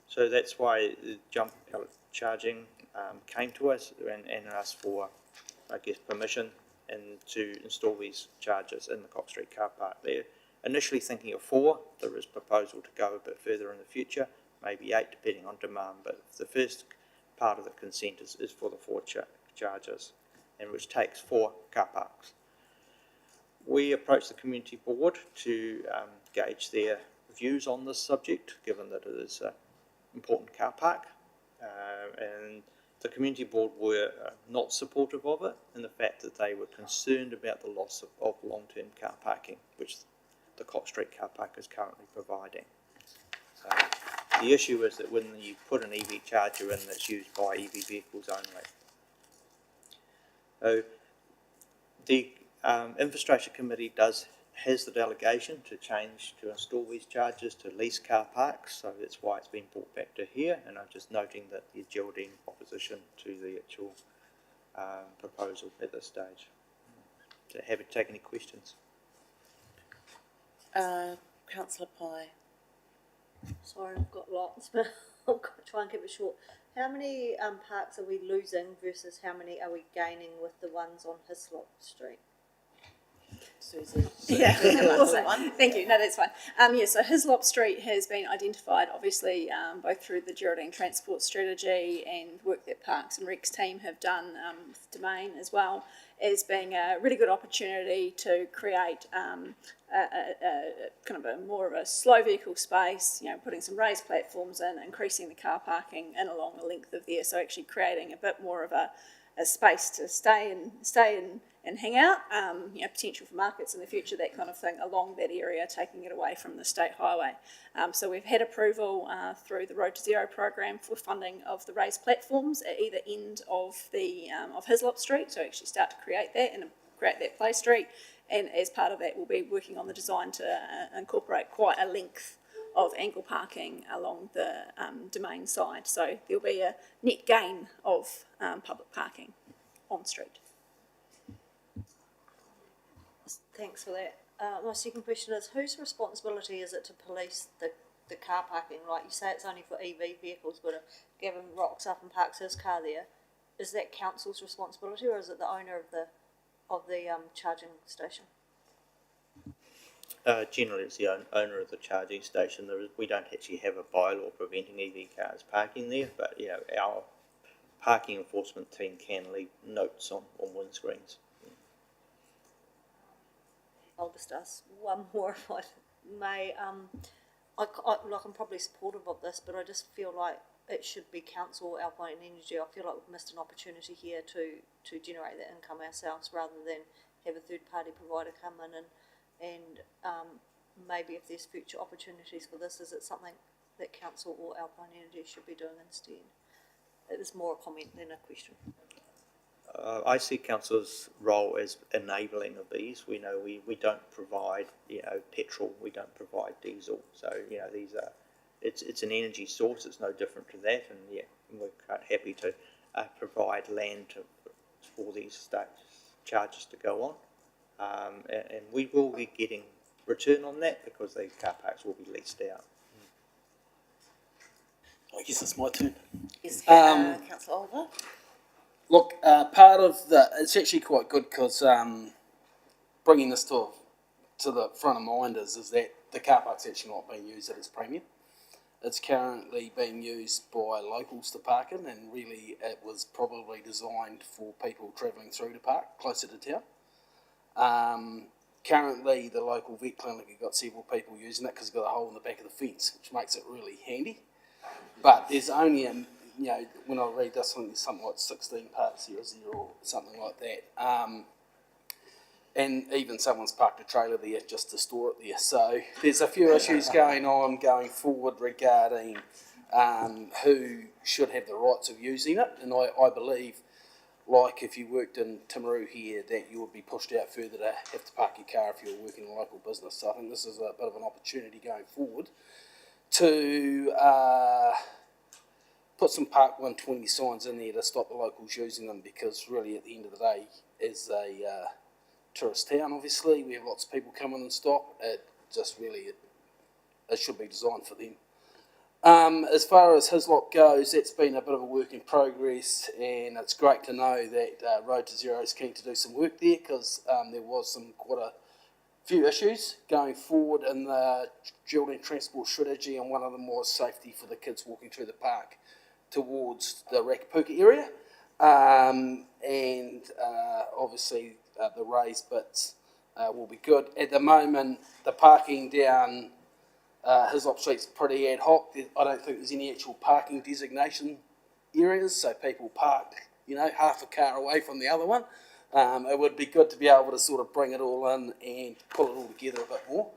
So that's why the Jump Charging came to us and asked for, I guess, permission to install these chargers in the Cox Street car park. They're initially thinking of 4. There is proposal to go a bit further in the future, maybe 8 depending on demand, but the first part of the consent is for the 4 chargers, and which takes 4 car parks. We approached the community board to gauge their views on this subject, given that it is an important car park, and the community board were not supportive of it, in the fact that they were concerned about the loss of long-term car parking, which the Cox Street car park is currently providing. The issue is that when you put an EV charger in, that's used by EV vehicles only. So the infrastructure committee has the delegation to install these chargers to lease car parks, so that's why it's been brought back to here, and I'm just noting that the Geraldine opposition to the actual proposal at this stage. So happy to take any questions. Councillor Pye. Sorry, I've got lots, but I'll try and keep it short. How many parks are we losing versus how many are we gaining with the ones on Hislop Street? Susie. Yeah, awesome. Thank you. No, that's fine. So Hislop Street has been identified, obviously, both through the Geraldine Transport Strategy and work that Parks and Recs team have done with Domain as well, as being a really good opportunity to create kind of a more of a slow vehicle space, putting some raised platforms in, increasing the car parking in along the length of there, so actually creating a bit more of a space to stay and hang out, potential for markets in the future, that kind of thing, along that area, taking it away from the state highway. So we've had approval through the Road to Zero program for funding of the raised platforms at either end of of Hislop Street, so actually start to create that and create that play street, and as part of that we'll be working on the design to incorporate quite a length of angle parking along the Domain side, so there'll be a net gain of public parking on street. Thanks for that. My second question is, whose responsibility is it to police the car parking? Like you say, it's only for EV vehicles, but if Gavin rocks up and parks his car there, is that council's responsibility, or is it the owner of the charging station? Generally, it's the owner of the charging station. We don't actually have a bylaw preventing EV cars parking there, but our parking enforcement team can leave notes on windscreens. I'll just ask one more if I may. I'm probably supportive of this, but I just feel like it should be council, Alpine Energy. I feel like we've missed an opportunity here to generate that income ourselves, rather than have a third party provider come in and maybe if there's future opportunities for this, is it something that council or Alpine Energy should be doing instead? It was more a comment than a question. I see council's role as enabling of these. We don't provide petrol, we don't provide diesel, so these are it's an energy source. It's no different to that, and yeah, we're quite happy to provide land for these charges to go on, and we will be getting return on that because the car parks will be leased out. I guess it's my turn. Yes, Councillor Oliver? Look, part of it's actually quite good because bringing this to the front of mind is that the car park's actually not being used at its premium. It's currently being used by locals to park in, and really it was probably designed for people travelling through the park, closer to town. Currently, the local vet clinic has got several people using it because it's got a hole in the back of the fence, which makes it really handy. But there's only when I read this one, there's something like 16 parts here or something like that. And even someone's parked a trailer there just to store it there. So there's a few issues going on going forward regarding who should have the rights of using it. And I believe, like if you worked in Timaru here, that you would be pushed out further to have to park your car if you were working in a local business. So I think this is a bit of an opportunity going forward to put some Park 120 signs in there to stop the locals using them, because really at the end of the day, as a tourist town, obviously, we have lots of people come in and stop. It just really, it should be designed for them. As far as Hislop goes, it's been a bit of a work in progress, and it's great to know that Road to Zero is keen to do some work there, because there was quite a few issues going forward in the Geraldine Transport strategy, and one of them was safety for the kids walking through the park towards the Rakapuka area, and obviously the raised bits will be good. At the moment, the parking down Hislop Street's pretty ad hoc. I don't think there's any actual parking designation areas, so people park, half a car away from the other one. It would be good to be able to sort of bring it all in and pull it all together a bit more.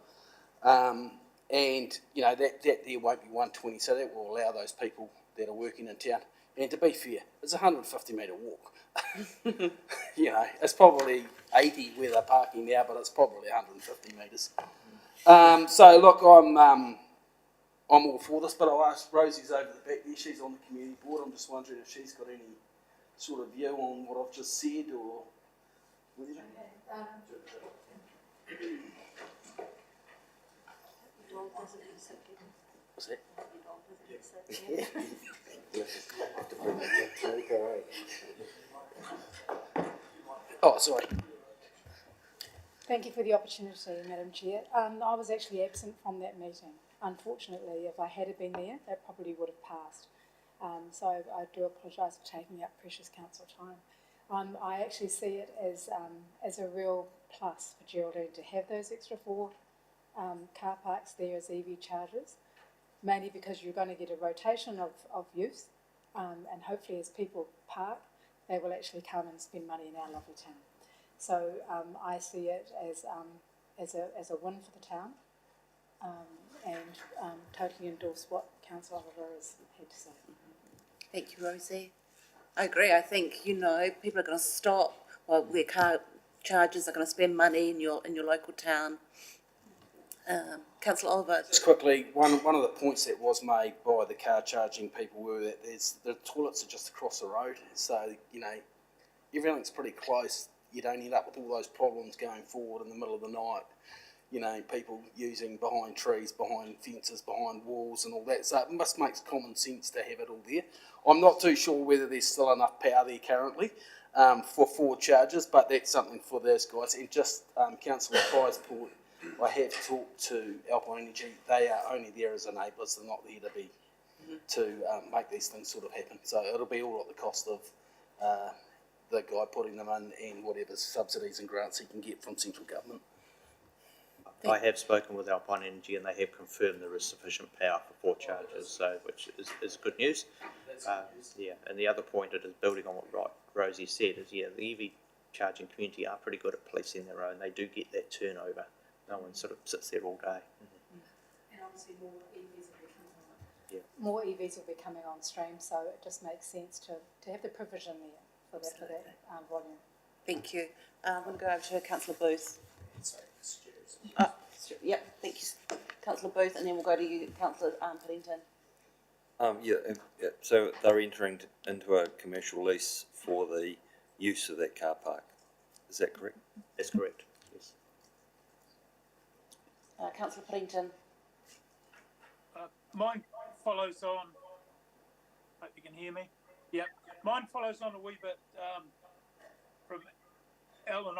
And, that there won't be 120, so that will allow those people that are working in town. And to be fair, it's a 150 metre walk. It's probably 80 where they're parking now, but it's probably 150 metres. So look, I'm all for this, but I'll ask Rosie's over the back there. She's on the community board. I'm just wondering if she's got any sort of view on what I've just said, or what do you think? What's that? Oh, sorry. Thank you for the opportunity, Madam Chair. I was actually absent from that meeting. Unfortunately, if I had been there, that probably would have passed. So I do apologise for taking up precious council time. I actually see it as a real plus for Geraldine to have those extra 4 car parks there as EV chargers, mainly because you're going to get a rotation of youth, and hopefully as people park, they will actually come and spend money in our lovely town. So I see it as a win for the town, and totally endorse what Councillor Oliver has had to say. Thank you, Rosie. I agree. I think, people are going to stop, their car chargers are going to spend money in your local town. Councillor Oliver. Just quickly, one of the points that was made by the car charging people were that the toilets are just across the road, so everything's pretty close. You don't end up with all those problems going forward in the middle of the night. People using behind trees, behind fences, behind walls and all that. So it must make common sense to have it all there. I'm not too sure whether there's still enough power there currently for 4 chargers, but that's something for those guys. And just Councillor Fry's point, I have talked to Alpine Energy. They are only there as enablers. They're not there to be to make these things sort of happen. So it'll be all at the cost of the guy putting them in and whatever subsidies and grants he can get from central government. I have spoken with Alpine Energy, and they have confirmed there is sufficient power for 4 chargers, so which is good news. And the other point, it is building on what Rosie said, is the EV charging community are pretty good at policing their own. They do get that turnover. No one sort of sits there all day. And obviously more EVs will be coming on. Yeah. More EVs will be coming on stream, so it just makes sense to have the provision there for that volume. Thank you. I'm going to go over to Councillor Booth. Sorry, Yep, thank you. Councillor Booth, and then we'll go to you, Councillor Paddington. So they're entering into a commercial lease for the use of that car park. Is that correct? That's correct, yes. Councillor Paddington. Mine follows on, hope you can hear me. Yep, mine follows on a wee bit from Alan.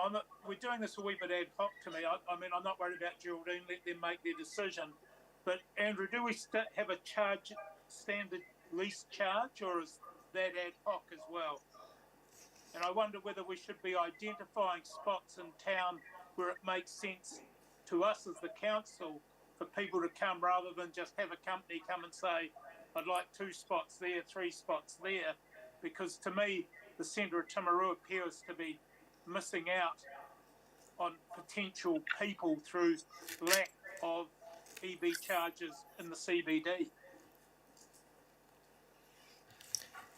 We're doing this a wee bit ad hoc to me. I mean, I'm not worried about Geraldine, let them make their decision. But Andrew, do we have a standard lease charge, or is that ad hoc as well? And I wonder whether we should be identifying spots in town where it makes sense to us as the council for people to come, rather than just have a company come and say, I'd like 2 spots there, 3 spots there, because to me, the centre of Timaru appears to be missing out on potential people through lack of EV charges in the CBD.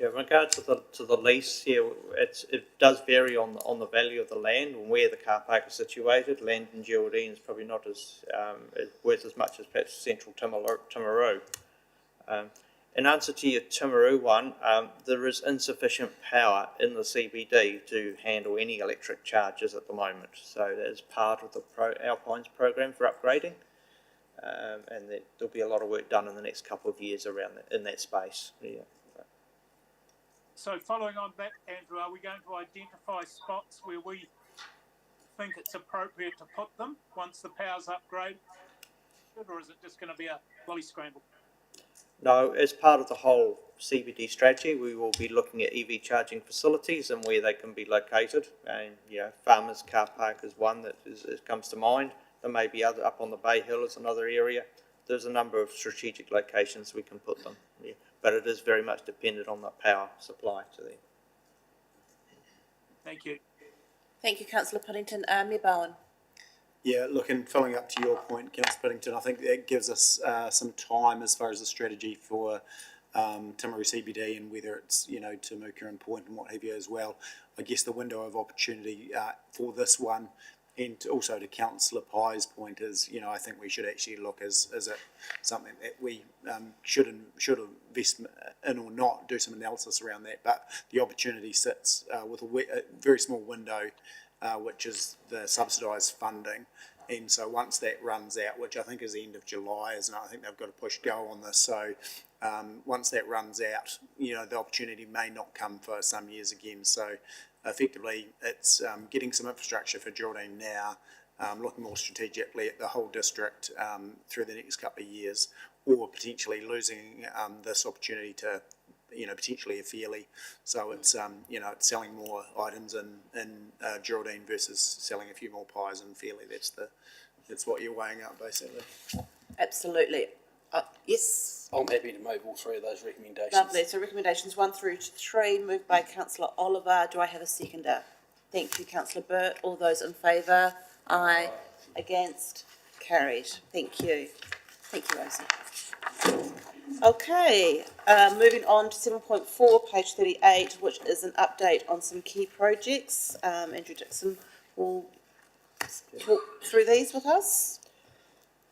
Yeah, in regards to the lease here, it does vary on the value of the land and where the car park is situated. Land in Geraldine is probably not as worth as much as perhaps central Timaru. In answer to your Timaru one, there is insufficient power in the CBD to handle any electric charges at the moment. So that is part of the Alpine's program for upgrading, and there'll be a lot of work done in the next couple of years around in that space. Yeah. So following on that, Andrew, are we going to identify spots where we think it's appropriate to put them once the power's upgraded, or is it just going to be a lolly scramble? No, as part of the whole CBD strategy, we will be looking at EV charging facilities and where they can be located. And Farmers Car Park is one that comes to mind. There may be other up on the Bay Hill is another area. There's a number of strategic locations we can put them. Yeah. But it is very much dependent on the power supply to them. Thank you. Thank you, Councillor Paddington. Mayor Bowen. Yeah, look, and following up to your point, Councillor Paddington, I think that gives us some time as far as the strategy for Timaru CBD and whether it's, to Mooka Point and what have you as well. I guess the window of opportunity for this one, and also to Councillor Pye's point, is, I think we should actually look as it something that we should invest in or not, do some analysis around that. But the opportunity sits with a very small window, which is the subsidised funding. And so once that runs out, which I think is the end of July, isn't it? I think they've got to push go on this. So once that runs out, the opportunity may not come for some years again. So effectively, it's getting some infrastructure for Geraldine now, looking more strategically at the whole district through the next couple of years, or potentially losing this opportunity to, potentially a fairly. So it's, it's selling more items in Geraldine versus selling a few more pies in Fairley. That's what you're weighing up, basically. Absolutely. Yes. I'm happy to move all 3 of those recommendations. Lovely. So recommendations 1 through to 3, moved by Councillor Oliver. Do I have a seconder? Thank you, Councillor Burt. All those in favour? Aye. Against? Carried. Thank you. Thank you, Rosie. Okay, moving on to 7.4, page 38, which is an update on some key projects. Andrew Dixon will talk through these with us.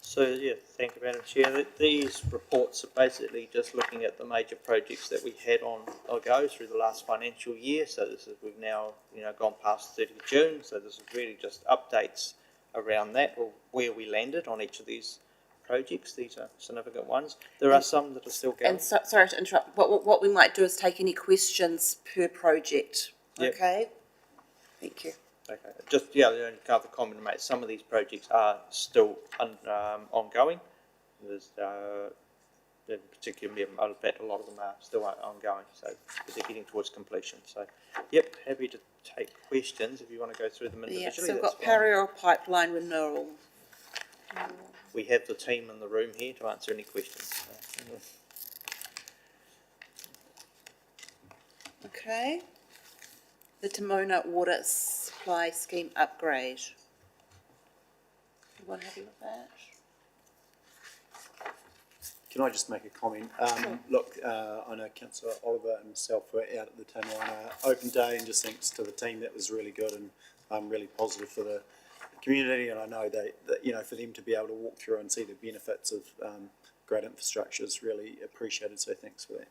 So, yeah, thank you, Madam Chair. These reports are basically just looking at the major projects that we had on go through the last financial year. So we've now, gone past 30 June. So this is really just updates around that, or where we landed on each of these projects. These are significant ones. There are some that are still going. And sorry to interrupt, what we might do is take any questions per project. Yep. Okay? Thank you. Okay, just, the only other comment to make, some of these projects are still ongoing. There's, in particular, in fact, a lot of them are still ongoing, so they're getting towards completion. So, yep, happy to take questions if you want to go through them individually. Yeah, so we've got Parriora Pipeline Renewal. We have the team in the room here to answer any questions. Okay. The Timona Water Supply Scheme Upgrade. Everyone happy with that? Can I just make a comment? Sure. Look, I know Councillor Oliver and myself were out at the Tamarana Open Day, and just thanks to the team, that was really good, and I'm really positive for the community, and I know that, you know, for them to be able to walk through and see the benefits of great infrastructure is really appreciated, so thanks for that.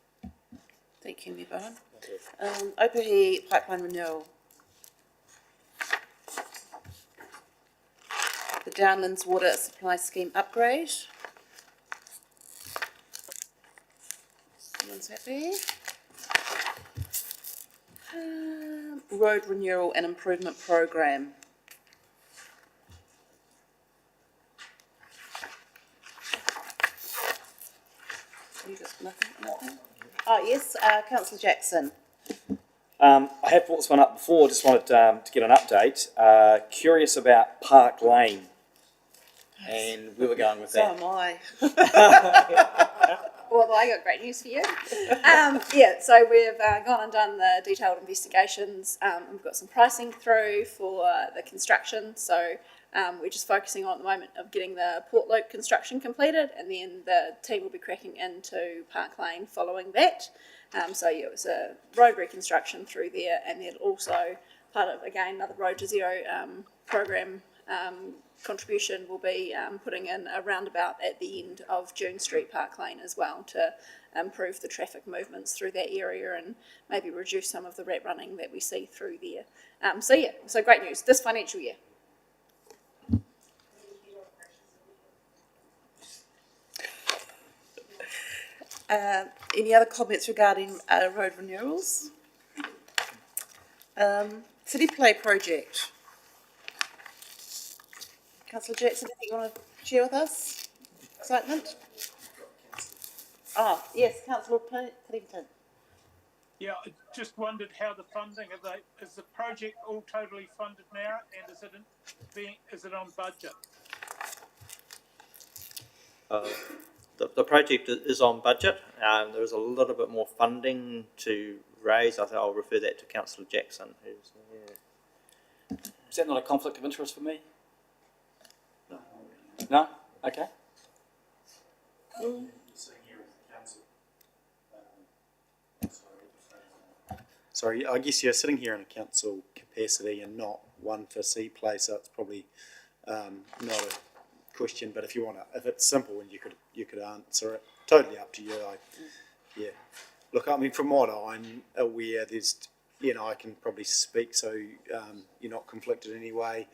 Thank you, Mayor Bowen. Opuhi pipeline renewal. The Downlands Water Supply Scheme upgrade. Everyone's happy. Road renewal and improvement program. You got nothing? Oh, yes, Councillor Jackson. I have brought this one up before, just wanted to get an update. Curious about Park Lane and where we're going with So that. am I. Well, I got great news for you. Yeah, so we've gone and done the detailed investigations. We've got some pricing through for the construction. So we're just focusing on at the moment of getting the Port Loop construction completed, and then the team will be cracking into Park Lane following that. So yeah, it was a road reconstruction through there, and then also part of, again, another Road to Zero program contribution will be putting in a roundabout at the end of June Street, Park Lane as well, to improve the traffic movements through that area and maybe reduce some of the rat running that we see through there. So yeah, so great news this financial year. Any other comments regarding road renewals? City Play project. Councillor Jackson, anything you want to share with us? Excitement? Oh, yes, Councillor Clinton. Yeah, I just wondered how the funding is the project all totally funded now, and is it on budget? The project is on budget. There's a little bit more funding to raise. I think I'll refer that to Councillor Jackson, who's here. Is that not a conflict of interest for me? No? Okay. Sorry, I guess you're sitting here in a council capacity and not one for C Play, so it's probably not a question. But if you want to, if it's simple and you could answer it, totally up to you. Yeah. Look, I mean, from what I'm aware, there's, you know, I can probably speak, so you're not conflicted anyway.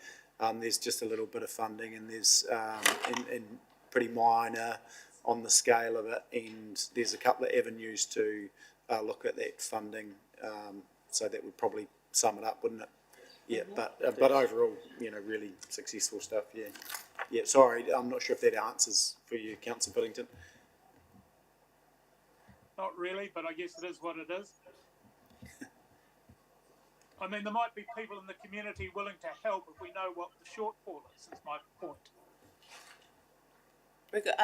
There's just a little bit of funding, and there's in pretty minor on the scale of it, and there's a couple of avenues to look at that funding. So that would probably sum it up, wouldn't it? Yeah, but overall, you know, really successful stuff. Yeah, yeah. Sorry, I'm not sure if that answers for you, Councillor Billington. Not really, but I guess it is what it is. I mean, there might be people in the community willing to help if we know what the shortfall is my point. We've got,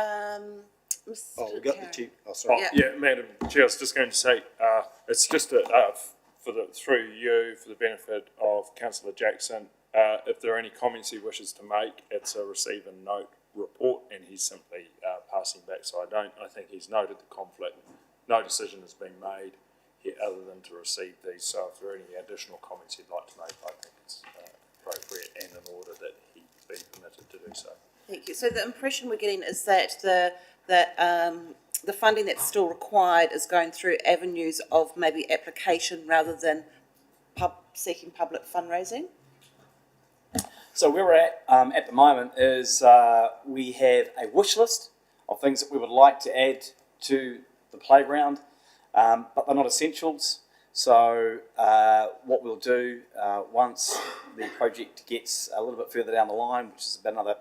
Mr. Oh, we got the chief. Oh, sorry. Yeah, Madam Chair, I was just going to say, it's just through you, for the benefit of Councillor Jackson, if there are any comments he wishes to make, it's a receive and note report, and he's simply passing back. So I think he's noted the conflict. No decision has been made here other than to receive these. So if there are any additional comments he'd like to make, I think it's appropriate and in order that he be permitted to do so. Thank you. So the impression we're getting is that the funding that's still required is going through avenues of maybe application rather than seeking public fundraising? So where we're at the moment is we have a wish list of things that we would like to add to the playground, but they're not essentials. So what we'll do once the project gets a little bit further down the line, which is about another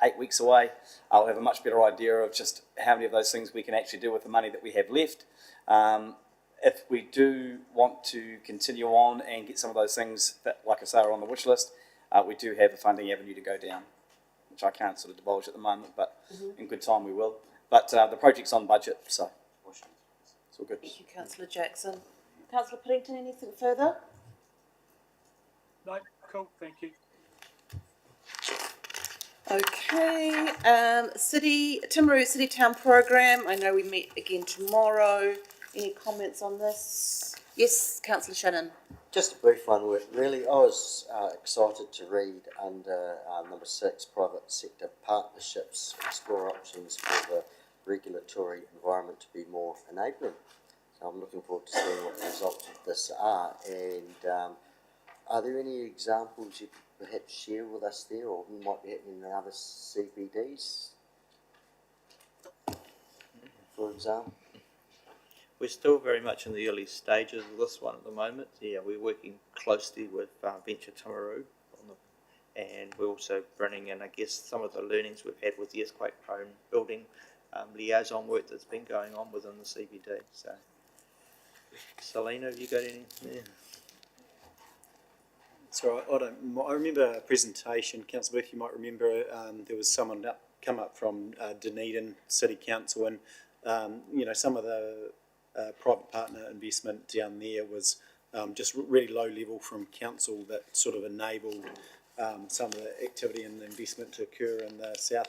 8 weeks away, I'll have a much better idea of just how many of those things we can actually do with the money that we have left. If we do want to continue on and get some of those things that, like I say, are on the wish list, we do have a funding avenue to go down, which I can't sort of divulge at the moment, but in good time we will. But the project's on budget, so it's all good. Thank you, Councillor Jackson. Councillor Piddington, anything further? No, cool, thank you. Okay, Timaru City Town Program. I know we meet again tomorrow. Any comments on this? Yes, Councillor Shannon. Just a brief one, really. I was excited to read under number 6, private sector partnerships, explore options for the regulatory environment to be more enabling. So I'm looking forward to seeing what the results of this are. And are there any examples you could perhaps share with us there, or might be happening in other CBDs, for example? We're still very much in the early stages of this one at the moment. Yeah, we're working closely with Venture Timaru, and we're also bringing in, I guess, some of the learnings we've had with the earthquake-prone building liaison work that's been going on within the CBD. So, Selena, have you got any? Yeah. So I remember a presentation, Councillor Booth, you might remember there was someone come up from Dunedin City Council, and some of the private partner investment down there was just really low level from council that sort of enabled some of the activity and investment to occur in the South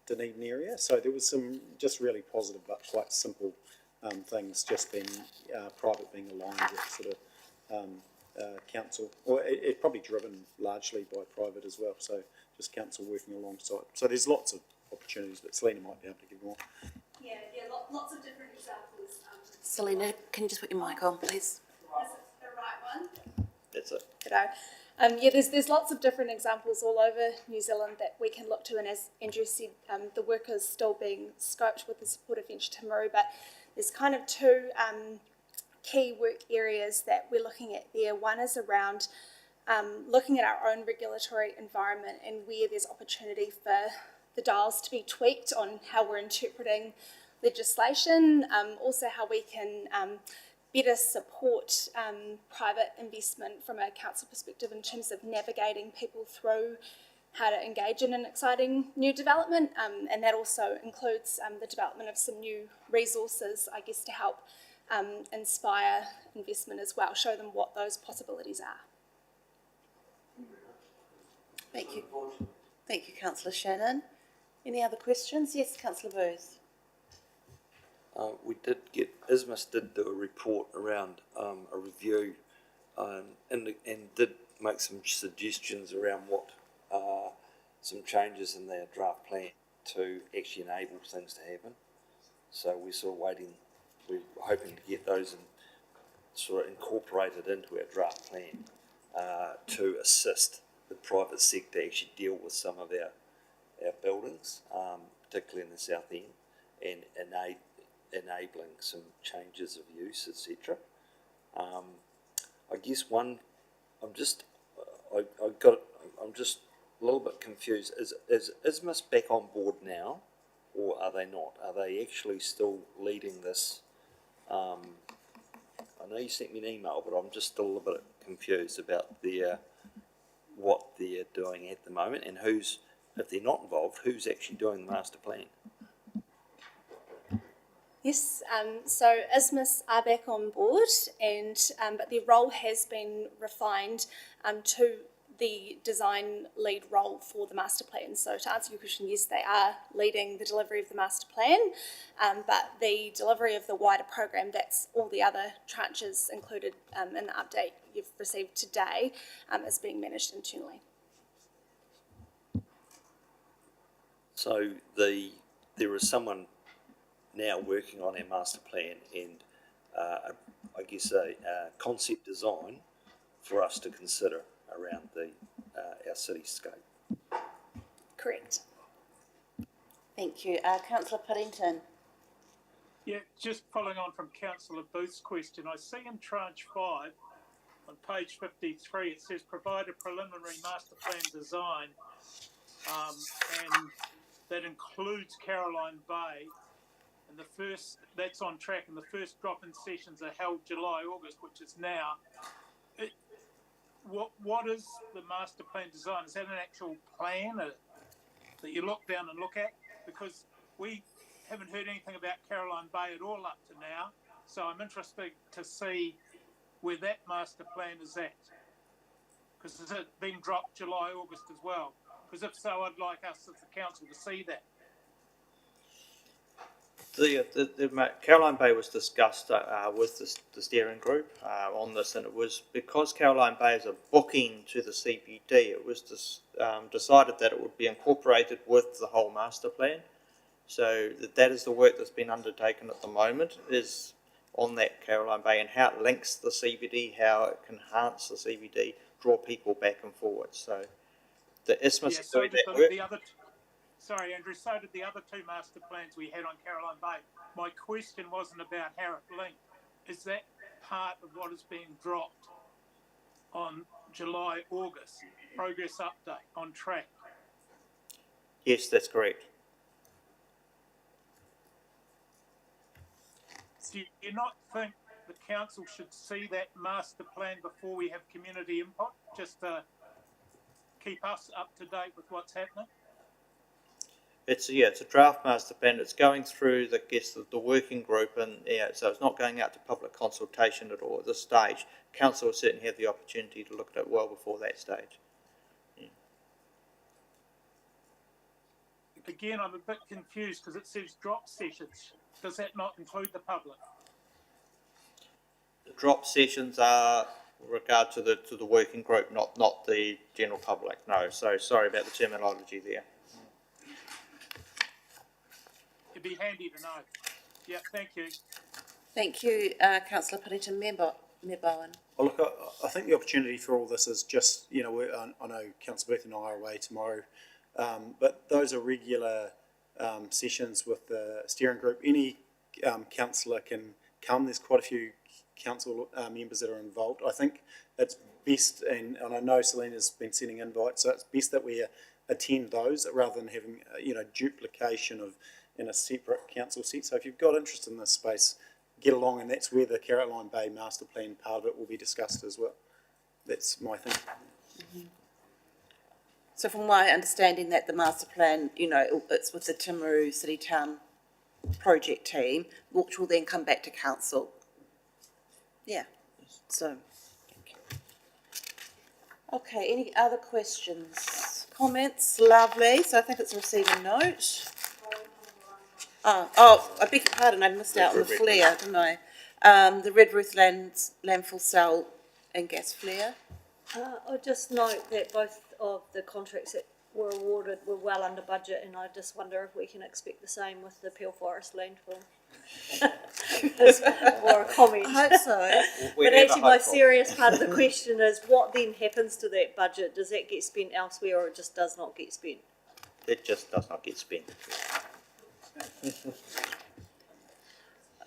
Dunedin area. So there was some just really positive but quite simple things, just being private being aligned with sort of council, or it probably driven largely by private as well, so just council working alongside. So there's lots of opportunities, but Selena might be able to give more. Yeah, lots of different examples. Selena, can you just put your mic on, please? Is it the right one? That's it. G'day. There's lots of different examples all over New Zealand that we can look to, and as Andrew said, the work is still being scoped with the support of Venture Timaru, but there's kind of two key work areas that we're looking at there. One is around looking at our own regulatory environment and where there's opportunity for the dials to be tweaked on how we're interpreting legislation, also how we can better support private investment from a council perspective in terms of navigating people through how to engage in an exciting new development, and that also includes the development of some new resources, I guess, to help inspire investment as well, show them what those possibilities are. Thank you. Thank you, Councillor Shannon. Any other questions? Yes, Councillor Booth. We did get, ISMIS did do a report around a review and did make some suggestions around what some changes in their draft plan to actually enable things to happen. So we're sort of waiting, we're hoping to get those sort of incorporated into our draft plan to assist the private sector actually deal with some of our buildings, particularly in the South End, and enabling some changes of use, etc. I guess one, I'm just a little bit confused. Is ISMIS back on board now, or are they not? Are they actually still leading this? I know you sent me an email, but I'm just still a little bit confused about what they're doing at the moment, and who's, if they're not involved, who's actually doing the master plan? Yes, so ISMIS are back on board, and but their role has been refined to the design lead role for the master plan. So to answer your question, yes, they are leading the delivery of the master plan, but the delivery of the wider program, that's all the other tranches included in the update you've received today, is being managed internally. So there is someone now working on our master plan and I guess a concept design for us to consider around our cityscape. Correct. Thank you. Councillor Paddington. Yeah, just following on from Councillor Booth's question, I see in tranche 5 on page 53 it says provide a preliminary master plan design, and that includes Caroline Bay. And that's on track, and the first drop-in sessions are held July, August, which is now. What is the master plan design? Is that an actual plan that you look down and look at? Because we haven't heard anything about Caroline Bay at all up to now, so I'm interested to see where that master plan is at. Because has it been dropped July, August as well? Because if so, I'd like us as the council to see that. Caroline Bay was discussed with the steering group on this, and it was because Caroline Bay is a booking to the CBD, it was decided that it would be incorporated with the whole master plan. So that is the work that's been undertaken at the moment, is on that Caroline Bay and how it links the CBD, how it can enhance the CBD, draw people back and forward. So the isthmus is doing that work. Sorry, Andrew, so did the other two master plans we had on Caroline Bay. My question wasn't about how it linked. Is that part of what is being dropped on July, August? Progress update on track? Yes, that's correct. Do you not think the council should see that master plan before we have community input, just to keep us up to date with what's happening? It's a draft master plan. It's going through the working group, and so it's not going out to public consultation at all at this stage. Council will certainly have the opportunity to look at it well before that stage. Yeah. Again, I'm a bit confused because it says drop sessions. Does that not include the public? The drop sessions are with regard to the working group, not the general public. No, so sorry about the terminology there. It'd be handy to know. Yeah, thank you. Thank you, Councillor Puddington. Member Bowen. Well, look, I think the opportunity for all this is just, I know Councillor Booth and I are away tomorrow, but those are regular sessions with the steering group. Any councillor can come. There's quite a few council members that are involved. I think it's best, and I know Selena's been sending invites, so it's best that we attend those rather than having, duplication of in a separate council seat. So if you've got interest in this space, get along, and that's where the Caroline Bay Master Plan part of it will be discussed as well. That's my thing. Mm-hmm. So from my understanding that the master plan, it's with the Timaru City Town project team, which will then come back to council. Yeah, so, thank you. Okay, any other questions, comments? Lovely, so I think it's a receiving note. I beg your pardon, I missed out on the flare, didn't I? The Redruth landfill cell and gas flare. I'll just note that both of the contracts that were awarded were well under budget, and I just wonder if we can expect the same with the Peel Forest landfill. Or a comment. I hope so. But actually my serious part of the question is, what then happens to that budget? Does that get spent elsewhere, or it just does not get spent? It just does not get spent.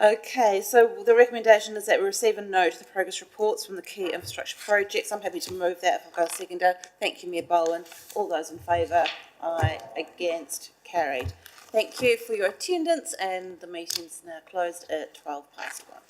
Okay, so the recommendation is that we receive and note the progress reports from the key infrastructure projects. I'm happy to move that if I've got a seconder. Thank you, Mayor Bowen. All those in favour? Aye. Against? Carried. Thank you for your attendance, and the meeting's now closed at 1:12 past 1.